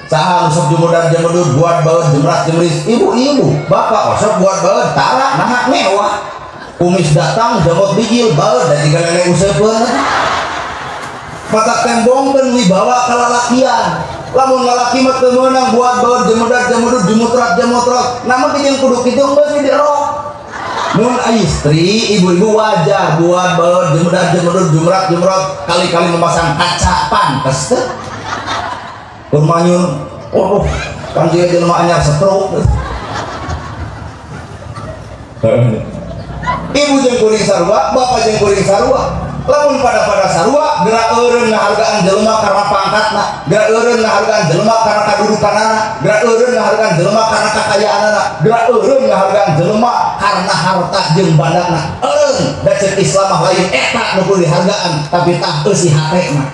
saha sok jumudan jemudut buat baeud jemrat jemris ibu-ibu bapak sok buat baeud tara nah mewah kumis datang jamot bigil baeud da jiga lele useupeun maka tembongkeun wibawa kalalakian lamun lalaki mah teu meunang buat baeud jemudat jemudut jemotrat namun jeung kudu kitu geus dirok mun istri ibu-ibu wajar buat baeud jemudat jemudut jumrat kali-kali memasang kaca pantes teh kurmanyun kan dia jelema anyar stroke ibu jeung kuring sarua bapak jeung kuring sarua lamun pada sarua gerak eureun ngahargaan jelema karena pangkatna gerak eureun ngahargaan jelema karena kadudukanana gerak eureun ngahargaan jelema karena kekayaanana gerak eureun ngahargaan jelema karena harta jeung bandana eureun da ceuk Islam mah lain eta nu kudu dihargaan tapi tah eusi hate mah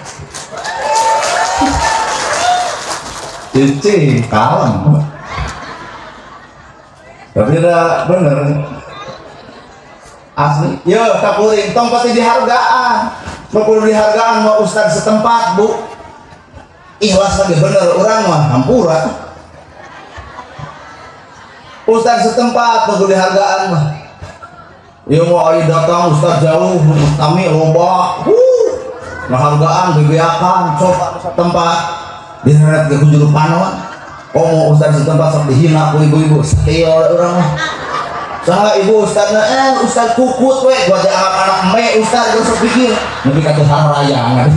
cicing kalem tapi dah bener asli ya kapuring tong pasti dihargaan perlu dihargaan mau ustad setempat bu ikhlas lagi bener orang mah hampura ustad setempat perlu dihargaan mah ya mau ayo datang ustad jauh kami loba ngehargaan bebeakan coba tempat diheret ke kujuru panon mau ustad setempat sok dihina ku ibu-ibu setia orang mah saha ibu ustadna ustad kukut we buat anak-anak me ustad gak usah pikir lebih kata harayangan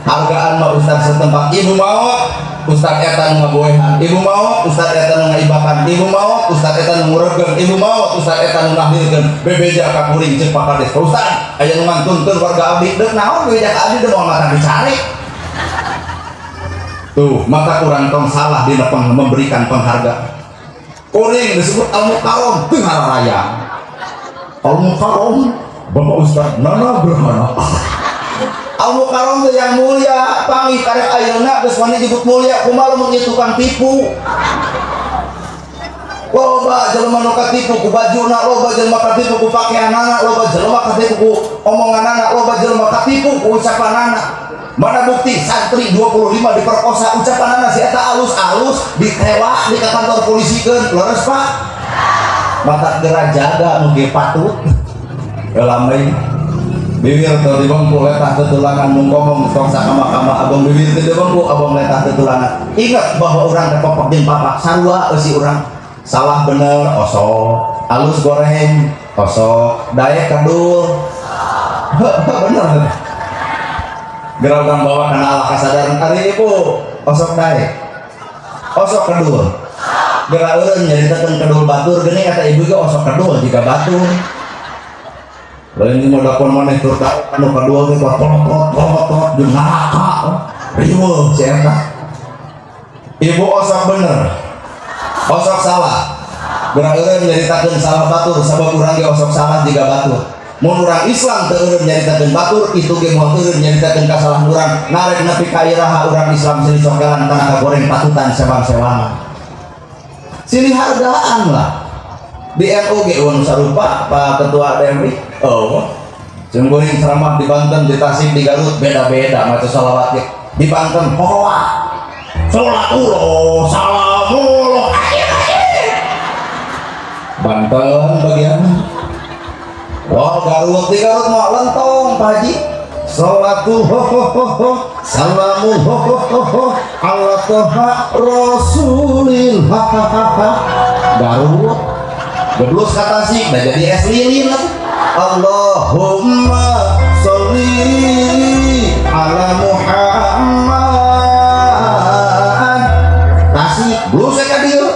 hargaan mah ustad setempat ibu mau ustad eta nu ngaboehan ibu mau ustad eta nu ngaibakan ibu mau ustad eta nu nguregeun ibu mau ustad eta nu ngahlirkeun bebeja ka kuring ceuk pakades ustad aya nu ngantunkeun warga abdi deuk naon bebeja ka abdi teh moal mata dicari tuh maka kurang tong salah dina memberikan penghargaan kuring disebut al-mukarram teu hararaya al-mukarram bapak ustad nana bermana al-mukarram teh yang mulia pangih karek ayeuna geus wani disebut mulia kumaha mun ieu tukang tipu loba jelema nu katipu ku bajuna loba jelema katipu ku pakaianana loba jelema katipu ku omonganana loba jelema katipu ku ucapanana mana bukti santri 25 diperkosa ucapanana si eta alus-alus ditewa di kantor polisi keun leres pak mata geura jaga nu ge patut lamai bibir teu dibengku letah tetulangan mun ngomong tong sakama-kama abang bibir teu dibengku abang letah tetulangan ingat bahwa urang teh popok jeung papa sarua eusi urang salah bener osok alus goreng osok daek kadul bener gerakan bawa kana ala kasadaran ari ibu osok daek osok kedul geura eureun nyaritakeun kedul batur geuning kata ibu ge osok kedul jika batur lain modakon maneh tur anu kadua ge pot jeung neraka riweuh si eta ibu osok bener osok salah geura eureun nyaritakeun salah batur sabab urang ge osok salah jika batur mun urang Islam teu eureun nyaritakeun batur itu ge moal eureun nyaritakeun kasalahan urang narek nepi ka iraha urang Islam silih cokelan kana goreng patutan sewang-sewangan silih hargaan lah di NU ge anu sarupa Pak Ketua DMRI jeung goreng ceramah di Banten di Tasik di Garut beda-beda maca shalawat ge di Banten hoa salatullah salamullah Banten bagian wah Garut di Garut mau lentong Pak Haji salatu salamu ala toha rasulillah Garut geblus kata sih udah jadi es lilin Allahumma sholli ala Muhammad Tasik blus ka dieu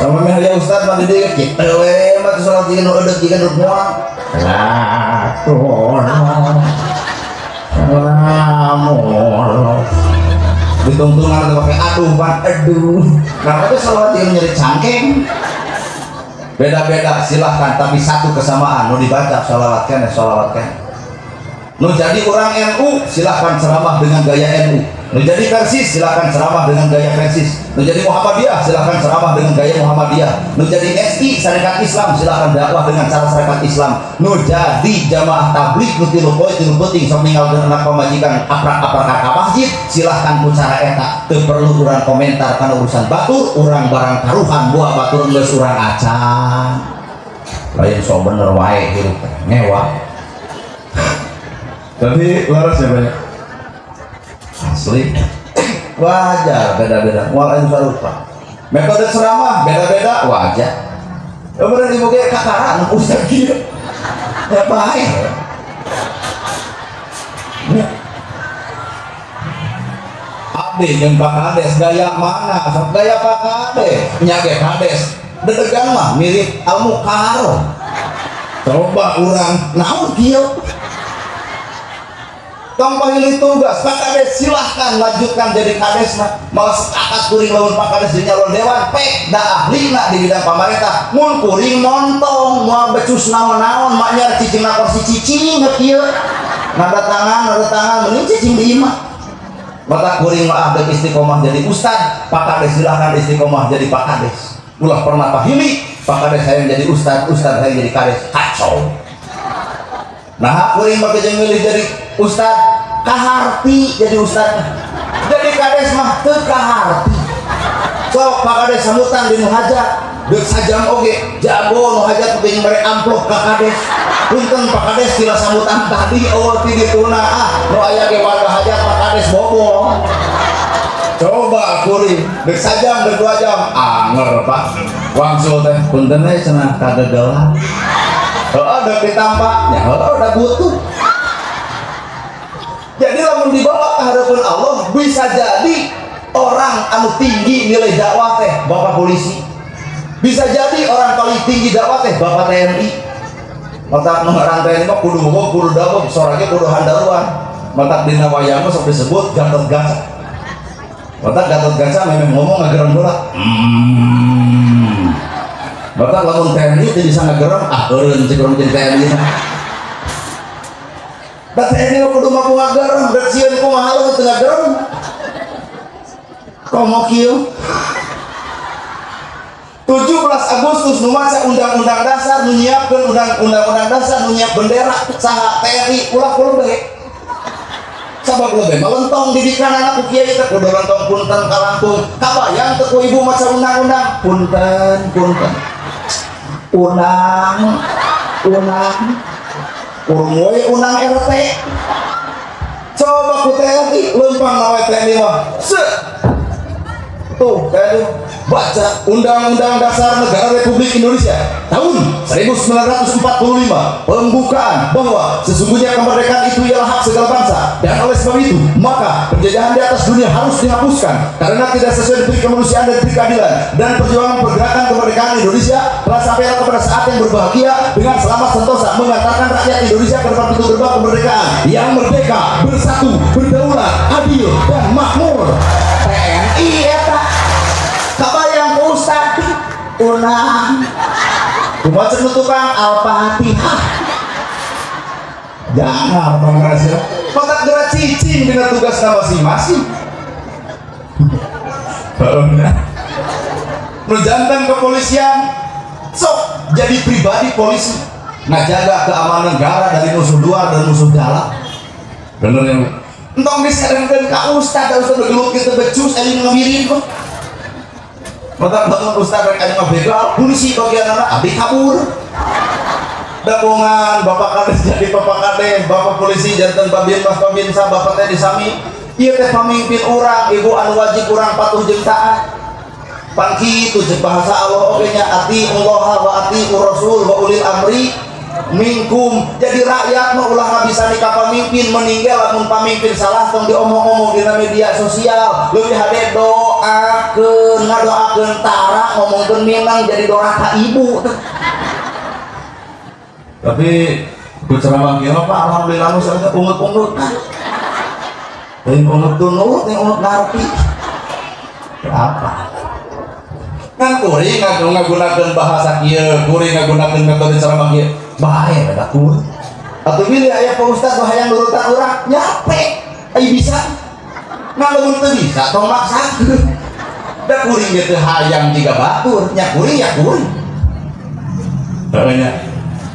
sama media ustad mah di kitu we mah salat jeung nu eudeuh jeung nu moal ditungtungan pakai aduh pan aduh nah itu salat jeung nyeri cangkeng beda-beda silahkan tapi satu kesamaan nu dibaca sholawat kan nu jadi orang NU silahkan ceramah dengan gaya NU Nu jadi Persis silakan ceramah dengan gaya Persis. Nu jadi Muhammadiyah silakan ceramah dengan gaya Muhammadiyah. Nu jadi SI Syarikat Islam silakan dakwah dengan cara Syarikat Islam. Nu jadi jamaah tabligh nu tilu poe tilu penting sok ninggalkeun anak pamajikan aprak-aprak ka masjid silahkan ku cara eta. Teu perlu urang komentar kana urusan batur, urang barang taruhan buah batur geus urang acan. Lain sok bener wae hirup mewah. Tapi laras ya banyak. Asli wajar beda-beda walain sarupa metode ceramah beda-beda wajar kemudian ibu kayak kakaran ustaz kieu ya baik abdi jeung Pak Kades gaya mana sok gaya Pak Kades nya ge Kades dedegan mah mirip Al-Mukarram coba urang naon kieu tanpa ini tugas Pak Kades silahkan lanjutkan jadi Kades malah sepakat kuring lawan Pak Kades di nyalon dewan pek da ahlina di bidang pemerintah mun kuring montong mau becus naon-naon maknya cicing na kursi cicing kieu nada tangan mending cicing di imah mata kuring mah ada istiqomah jadi ustad Pak Kades silahkan istiqomah jadi Pak Kades ulah pernah pahili Pak Kades hayang jadi ustad hayang jadi Kades kacau nah kuring mah jeung milih jadi ustad kaharti jadi ustad jadi Kades mah teu kaharti sok Pak Kades samutan di nu hajat deuk sajam oge jago nu hajat teh mere amplop ka Kades punten Pak Kades tila samutan tadi eueuh ti dituna nu aya ge warga hajat Pak Kades bobong coba kuring deuk sajam deuk 2 jam anger Pak wangsul teh punten we cenah kagagalan ada ditampaknya ada butuh jadi lamun dibawa ke hadapan Allah bisa jadi orang anu tinggi nilai dakwah teh bapak polisi bisa jadi orang paling tinggi dakwah teh bapak TNI mata mengarang TNI mah kudu ngomong kudu dakwah sorangnya kudu handaruan mata dina wayang mah sok disebut Gatot Kaca mata Gatot Kaca memang ngomong ngageran bola bapak lamun TNI itu bisa ngageram eureun cek urang jadi TNI da TNI kudu mampu ngageram da sieun kumaha lu teu ngageram komo kieu 17 Agustus nu maca undang-undang dasar nu nyiapkeun undang-undang dasar nu nyiap bendera saha TNI ulah kudu bae sabab lebih melentong didikan anak ku kieu teh kudu lentong punten ka Lampung kabayang teu ku ibu maca undang-undang punten unang urung we unang RT coba ku TNI lempang nawe TNI mah tuh TNI baca Undang-Undang Dasar Negara Republik Indonesia tahun 1945 pembukaan bahwa sesungguhnya kemerdekaan itu ialah hak segala bangsa dan oleh sebab itu maka penjajahan di atas dunia harus dihapuskan karena tidak sesuai dengan kemanusiaan dan keadilan dan perjuangan pergerakan kemerdekaan Indonesia telah sampai kepada saat yang berbahagia dengan selamat sentosa mengantarkan rakyat Indonesia ke depan pintu gerbang kemerdekaan yang merdeka, bersatu, berdaulat, adil dan makmur. TNI eta kabayang ku ustad unang kumaha tukang Al-Fatihah jangan mengasih maka gerak cicing dengan tugasnya masing-masing nu jantan kepolisian sok jadi pribadi polisi ngajaga keamanan negara dari musuh luar dan musuh dalam bener ya entong disarankeun ka ustad gelut kitu becus aya ngamirin kok maka bangun ustad rek aya ngabegal polisi bagian anak abdi kabur dapungan bapak Kades jadi bapak Kades bapak polisi jantan babin mas babin sa bapak teh disami ieu teh pamimpin urang ibu anu wajib urang patuh jeung taat pan kitu jeung bahasa Allah oge nya ati Allah wa ati Rasul wa ulil amri minkum jadi rakyat mah ulah ngabisa ka pamimpin meninggal lamun pamimpin salah tong diomong-omong di media sosial leuwih hade doakeun ngadoakeun tara ngomongkeun minang jadi doraka ibu tapi ku ceramah kieu Pak alhamdulillah nu saeutik ungut-ungut teuing ungut tunut teuing ungut ngarpi apa kan kuring ngagunakeun bahasa kieu kuring ngagunakeun metode ceramah kieu bahaya beda kur atau pilih aya Pak Ustad bahaya nurutan urang nyape ai bisa ngalamun teu bisa tong maksakeun da kuring ge teu hayang jiga batur nya kuring ya kuring namanya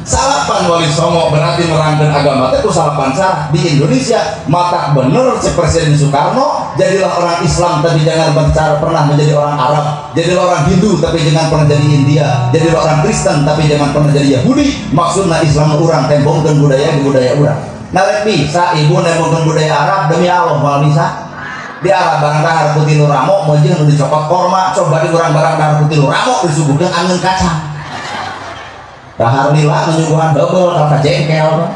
salapan wali songo berarti merangkeun agama itu salapan sah di Indonesia mata bener si Presiden Soekarno jadilah orang Islam tapi jangan pernah menjadi orang Arab, jadilah orang Hindu tapi jangan pernah jadi India, jadilah orang Kristen tapi jangan pernah jadi Yahudi. Maksudnya Islam orang tembongkeun budaya urang narek bisa ibu nembongkeun budaya Arab demi Allah mal bisa di Arab barang dahar putih nu ramo meujeun nu dicokot korma coba di urang barang dahar putih nu ramo disuguhkeun angin kacang dahar lila menyuguhan heubeuh kata jengkel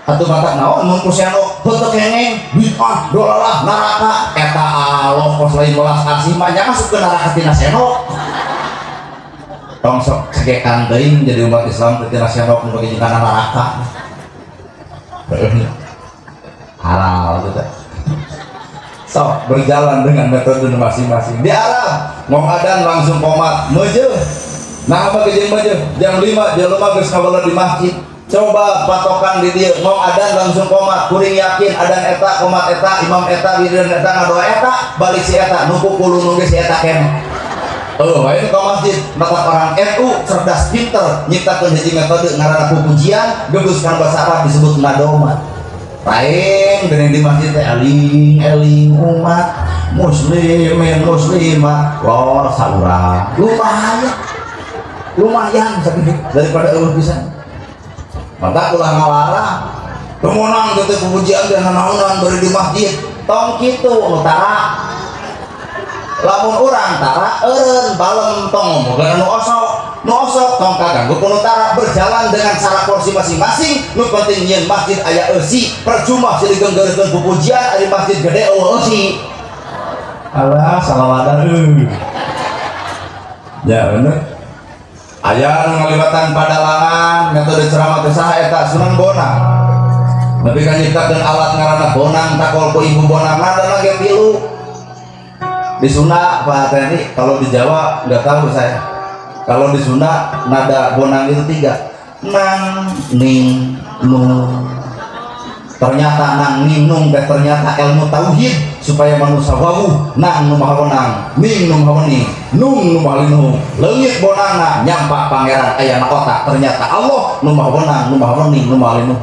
atuh batak naon mun kuseno heunteu kengeng bid'ah dolalah neraka eta Allah kos lain welas asih mah nya masuk ke neraka tina senok tong sok cegekan teuing jadi umat Islam teu tina senok nu bagi kana neraka halal gitu sok berjalan dengan metode masing-masing di Arab mau adan langsung komat meujeun nah apa kejeng meujeun jam 5 jelema geus kabeler di masjid coba patokan di dia mau adan langsung komat kuring yakin adan eta komat eta imam eta wiridan eta ngadoa eta balik si eta nu pukul nu geus si eta keneh ini ke masjid maka orang NU cerdas pinter nyiptakeun hiji metode ngaranna pujian gebuskan bahasa Arab disebut nadomat lain geuning di masjid teh eling umat muslimin muslimah lor saurang lumayan daripada eueuh pisan maka ulah ngalarang kemonang teh pujian dan naonan bari di masjid tong kitu utara lamun urang tara eureun balem tong ngomongkeun nu osok tong kaganggu ku tara berjalan dengan cara porsi masing-masing nu penting nyeun masjid aya eusi percuma si digeunggeurkeun pupujian ari masjid gede eusi alah salawadan ya bener aya nu ngalibatan padalangan metode ceramah teh saha eta Sunan Bonang tapi kan nyiptakeun alat ngaranna bonang takol ku ibu bonang nadana ge tilu di Sunda Pak Teni kalau di Jawa nggak tahu saya kalau di Sunda nada bonang itu 3 nang ning nung ternyata nang ning nung ternyata ilmu tauhid supaya manusia wawuh nang nu maha wenang ning nu maha wening nung nu maha linung leungit bonangna nyampak pangeran ayana otak ternyata Allah nu maha wenang nu maha wening nu maha linung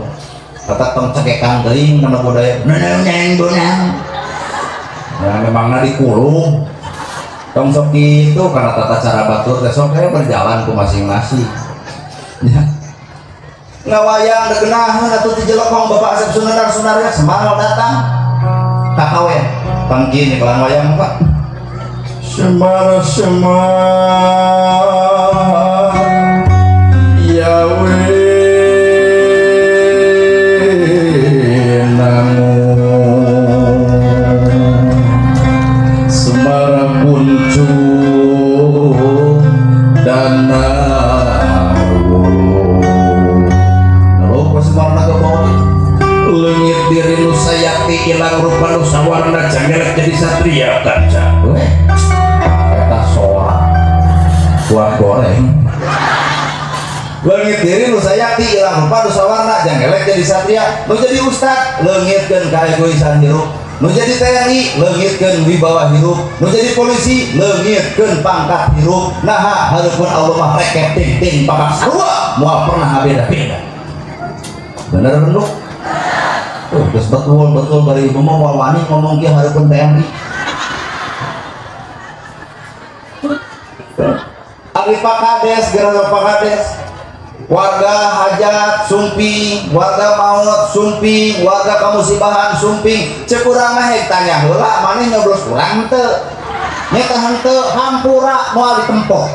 kata tong cekekan teuing kana budaya neng bonang ya memangna dikulung tong sok kitu karena tata cara batur teh sok berjalan ku masing-masing ya ngawayang deukenaheun atuh ti jelekong Bapak Asep Sunarya semangat datang kakawen panggih kelang wayang Pak semar yawe ilang rupa nu sawarna jangelek jadi satria kaca eta soa kuah goreng leungit diri nu sayakti ilang rupa nu sawarna jangelek jadi satria nu jadi ustad leungitkeun kaegoisan hirup nu jadi TNI leungitkeun wibawa hirup nu jadi polisi leungitkeun pangkat hirup naha hareupeun Allah mah rek ting papak sarua moal pernah beda-beda bener bener terus betul bari ibu mau wani ngomong kieu hareupeun TNI ari pakades gerana pakades warga hajat sumping warga maut sumping warga kamusibahan sumping cek urang mah tanya heula maneh nyoblos urang teu nya teh henteu hampura moal ditempok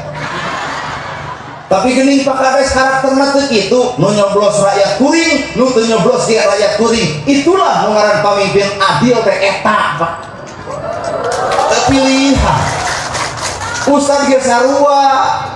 tapi geuning pakades karakterna teu kitu nu nyoblos rakyat kuring nu teu nyoblos ge rakyat kuring itulah nu ngaran pamimpin adil teh eta Pak pilihan ustad ge sarua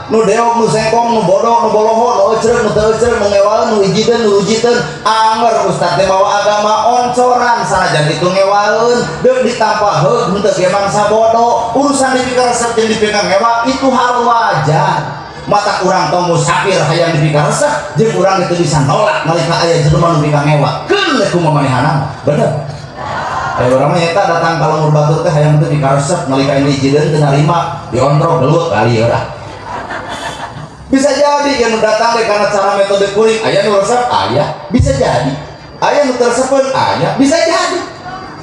nu deok nu sengkong nu bodoh nu boloho nu ecrek nu teu ecrek nu ngewaeun nu hijikeun nu hujiteun anger ustad teh mawa agama oncoran sanajan itu ngewaeun deuk ditampa heug henteu ge mangsa bodoh urusan dipikir resep jeung dipegang ngewa itu hal wajar mata urang tong musafir hayang dipikir resep jeung urang itu bisa nolak nalika aya jelema nu bika ngewa keun kumaha manehanna bener ayo orang mah eta datang ka lemur batur teh hayang teh dikaresep nalika ini jideun teu narima diontrok gelut kali urang. Bisa jadi yang datang deh karena cara metode kuring aya nu resep aya bisa jadi aya nu teresepeun aya bisa jadi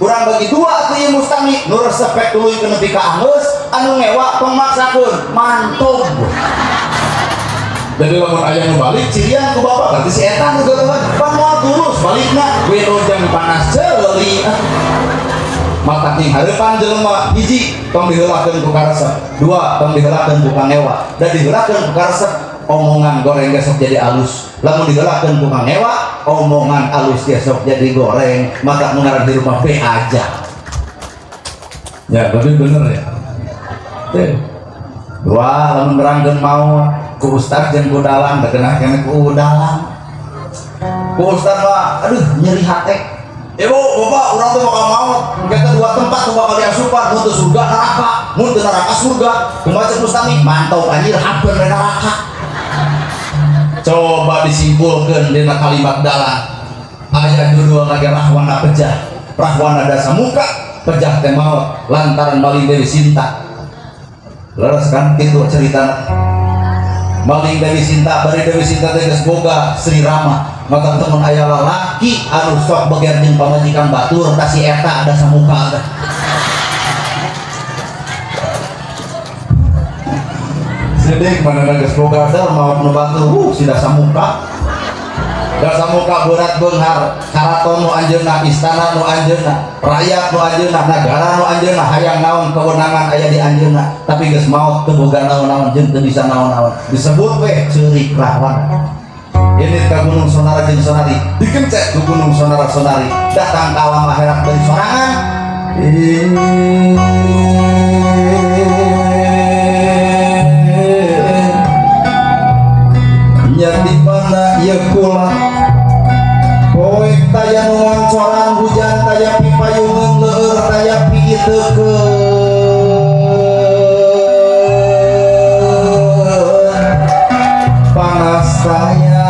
kurang bagi dua atuh ieu mustami nu resep pek tuluy ke nepi ka anggeus anu ngewa tong maksakeun mantap. Jadi lamun aya nu balik cirian ku bapak berarti si eta nu geuleun pan moal tulus balikna we jam panas ceuli mata king hareupan jelema hiji tong diheulakeun ku karesep dua tong diheulakeun ku kangewa dan diheulakeun ku karesep omongan goreng besok jadi alus lamun diheulakeun ku kangewa omongan alus besok jadi goreng mata mengarah di rumah be aja ya tapi bener ya dua lamun merangkeun mau ku ustaz jeung ku dalang da kenah keneh ku dalang ku ustaz mah aduh nyeri hate ibu, bapak, orang tuh bakal mau kita dua tempat tuh bakal diasupan mun teu surga neraka mun teu neraka surga kumaha mustami mantau anjir hampir neraka coba disimpulkeun dina kalimat dalang aya judul lagi rahwana pejah rahwana dasa muka pejah teh maot lantaran maling Dewi Sinta leres kan kitu ceritana maling Dewi Sinta bari Dewi Sinta teh geus boga Sri Rama maka temen aya lalaki anu sok beger jeung pamajikan batur tah si eta ada samuka teh sedek manehna geus boga teh maot nu batur sida samuka da samuka berat beunghar karaton nu anjeunna istana nu anjeunna rakyat nu anjeunna nagara nu anjeunna hayang naon kewenangan aya di anjeunna tapi geus maot teu boga naon-naon jeung teu bisa naon-naon disebut we ceurik rahwana ini ke gunung sonara jeung sonari dikencet ke gunung sonara sonari datang ke alam akhirat dari sorangan nyati pana ieu kula poek taya nuan sorang hujan taya pipayungeun leueur taya piiteukeun panas taya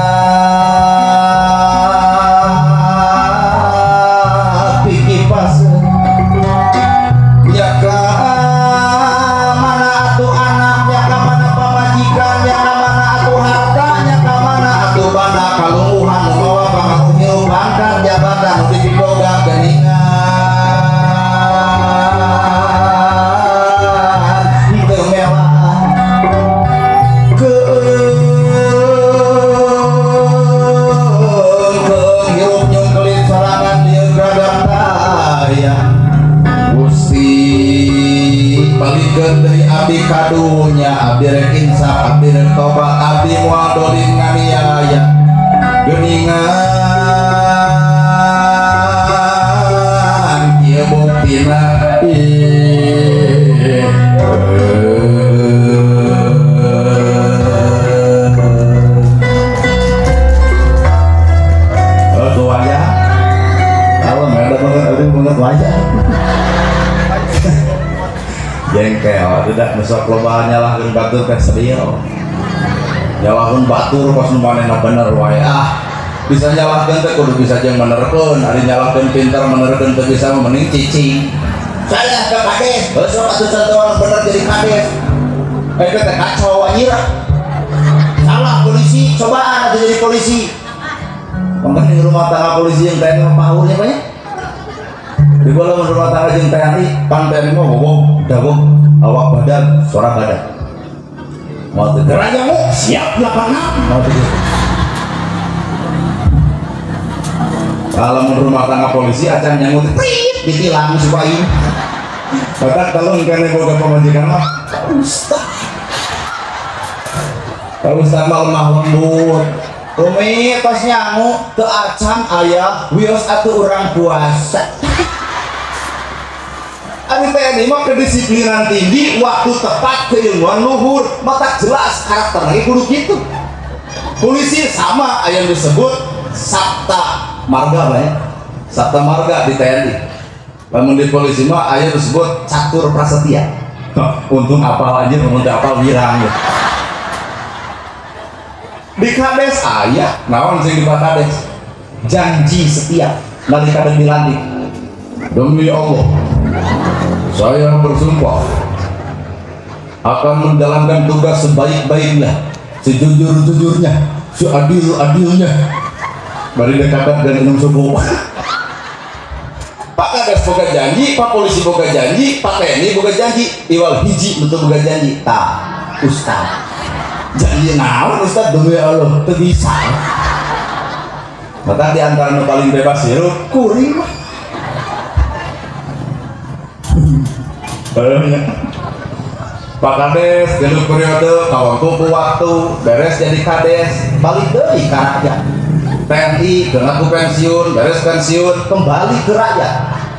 abdi kadunya abdi rek insaf abdi rek tobat abdi moal dolim nganiaya geuningan ieu buktina wajah kalau ada banget wajah jengkel tidak besok loba nyalahkeun batur teh sedih nyalahkeun batur pas nu manehna bener wae bisa nyalahkeun teh kudu bisa jeung menerkeun ari nyalahkeun pinter menerkeun teu bisa mending cicing saya ke kades besok atuh contoh bener jadi kades teh kacau anjir salah polisi cobaan atuh jadi polisi mangga rumah tangga polisi yang teh paurnya banyak di bola rumah tangga jeung TNI pan TNI mah bobong dagong awak badan suara badan mau teu rajamu siap 86 mau teu kalau rumah tangga polisi acan nyangut ditilang supaya batak talung kene boga pamajikan mah ustaz mah lemah lembut Umi pas nyangu teu acan aya wios atuh urang puasa Ani TNI mah kedisiplinan tinggi, waktu tepat, keilmuan luhur, mata jelas karakternya kudu gitu. Polisi sama yang disebut sabta marga lah ya, sabta marga di TNI. Namun di polisi mah ayat disebut catur prasetya. Untung apal aja, untung apal wirang. Di kades ayat, naon sing di kades janji setia, nalika dan dilantik. Demi Allah, saya bersumpah akan menjalankan tugas sebaik-baiknya, sejujur-jujurnya, seadil-adilnya. Bari dekatan dan enam subuh. Pak Kades boga janji, Pak Polisi boga janji, Pak TNI boga janji, iwal hiji bentuk boga janji. Tak, Ustaz. Janji naon Ustaz demi Allah, teu bisa. Maka di antara nu paling bebas hirup kuring mah. Pak Kades genep periode kawangku waktu beres jadi Kades balik deui ka rakyat. TNI genep pensiun beres pensiun kembali ke rakyat.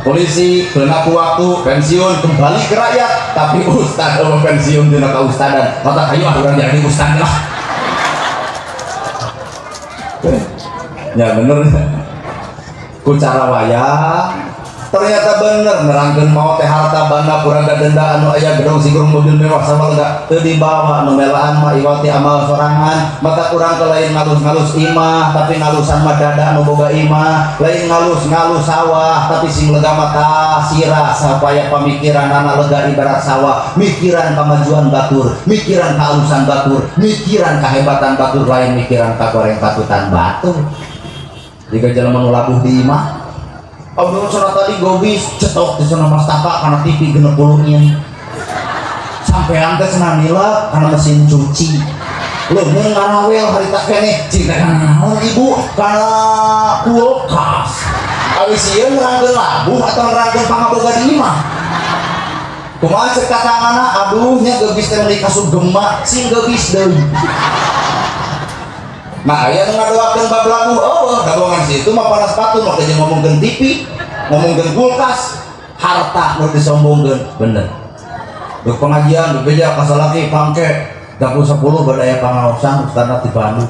Polisi genep waktu pensiun kembali ke rakyat. Tapi ustad pensiun dina kaustadan mata kayu urang jadi ustad lah. Ya bener ku cara waya ternyata bener nerangkeun mau teh harta banda purangga denda anu aya gedong sigrung mobil mewah samalga teu dibawa nu melaan mah iwati amal sorangan mata kurang ke lain ngalus-ngalus imah tapi ngalusan mah dada anu boga imah lain ngalus-ngalus sawah tapi sing lega mata sirah supaya pamikiran anak lega ibarat sawah mikiran kemajuan batur mikiran kehalusan batur mikiran kehebatan batur lain mikiran kagoreng patutan batur jika jalan labuh di imah Abdul sana tadi gobis cetok di sana mastaka karena TV genep puluhnya sampai teh senang nila karena mesin cuci leung ngarawel harita keneh cinta naon ibu karena kulkas abis ieu nerangkeun labuh atau nerangkeun pangaboga di imah kumaha ceuk katangana aduh nya gobis teh meuli kasugema sing gobis deui. Nah, aya nu ngadoakeun bab lagu, oh, gabungan situ mah panas patu mah jeung ngomongkeun TV, ngomongkeun kulkas, harta nu disombongkeun, bener. Duk pengajian di beja kasalaki pangke, 30 badaya pangaosan ustadna di Bandung.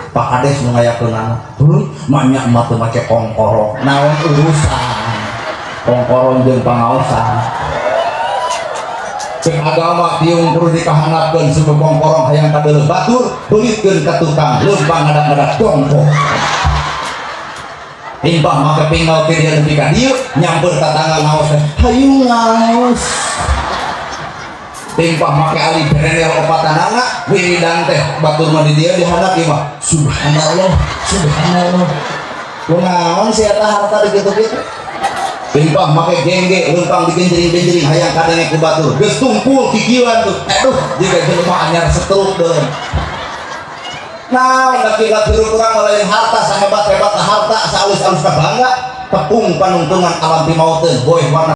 Pak Kades nu ngayakeunana. Heuh, manya emat teu make kongkorong. Naon urusan? Kongkorong jeung pangaosan. Cek agama tiung perlu dikahanapkeun sebab kongkorong hayang kadeuleuh batur beulitkeun ka tukang leumpang ngadak-ngadak jongkok timbang make pinggal ke dia lebih ka dieu nyamper ka tangga ngaos hayu ngaos timbang make ali berenel opatanana wiridan teh batur mah di dieu dihandap ieu mah subhanallah subhanallah kunaon si eta harta dikitu-kitu timpah make gengge leumpang digenjering-genjering hayang kadenge ku batur geus tumpul kikieuan tuh aduh jiga jelema anyar setruk deun nah laki-laki urang lain harta sahebat-hebat harta saalus-alus ka bangga tepung panungtungan alam timauteun boy warna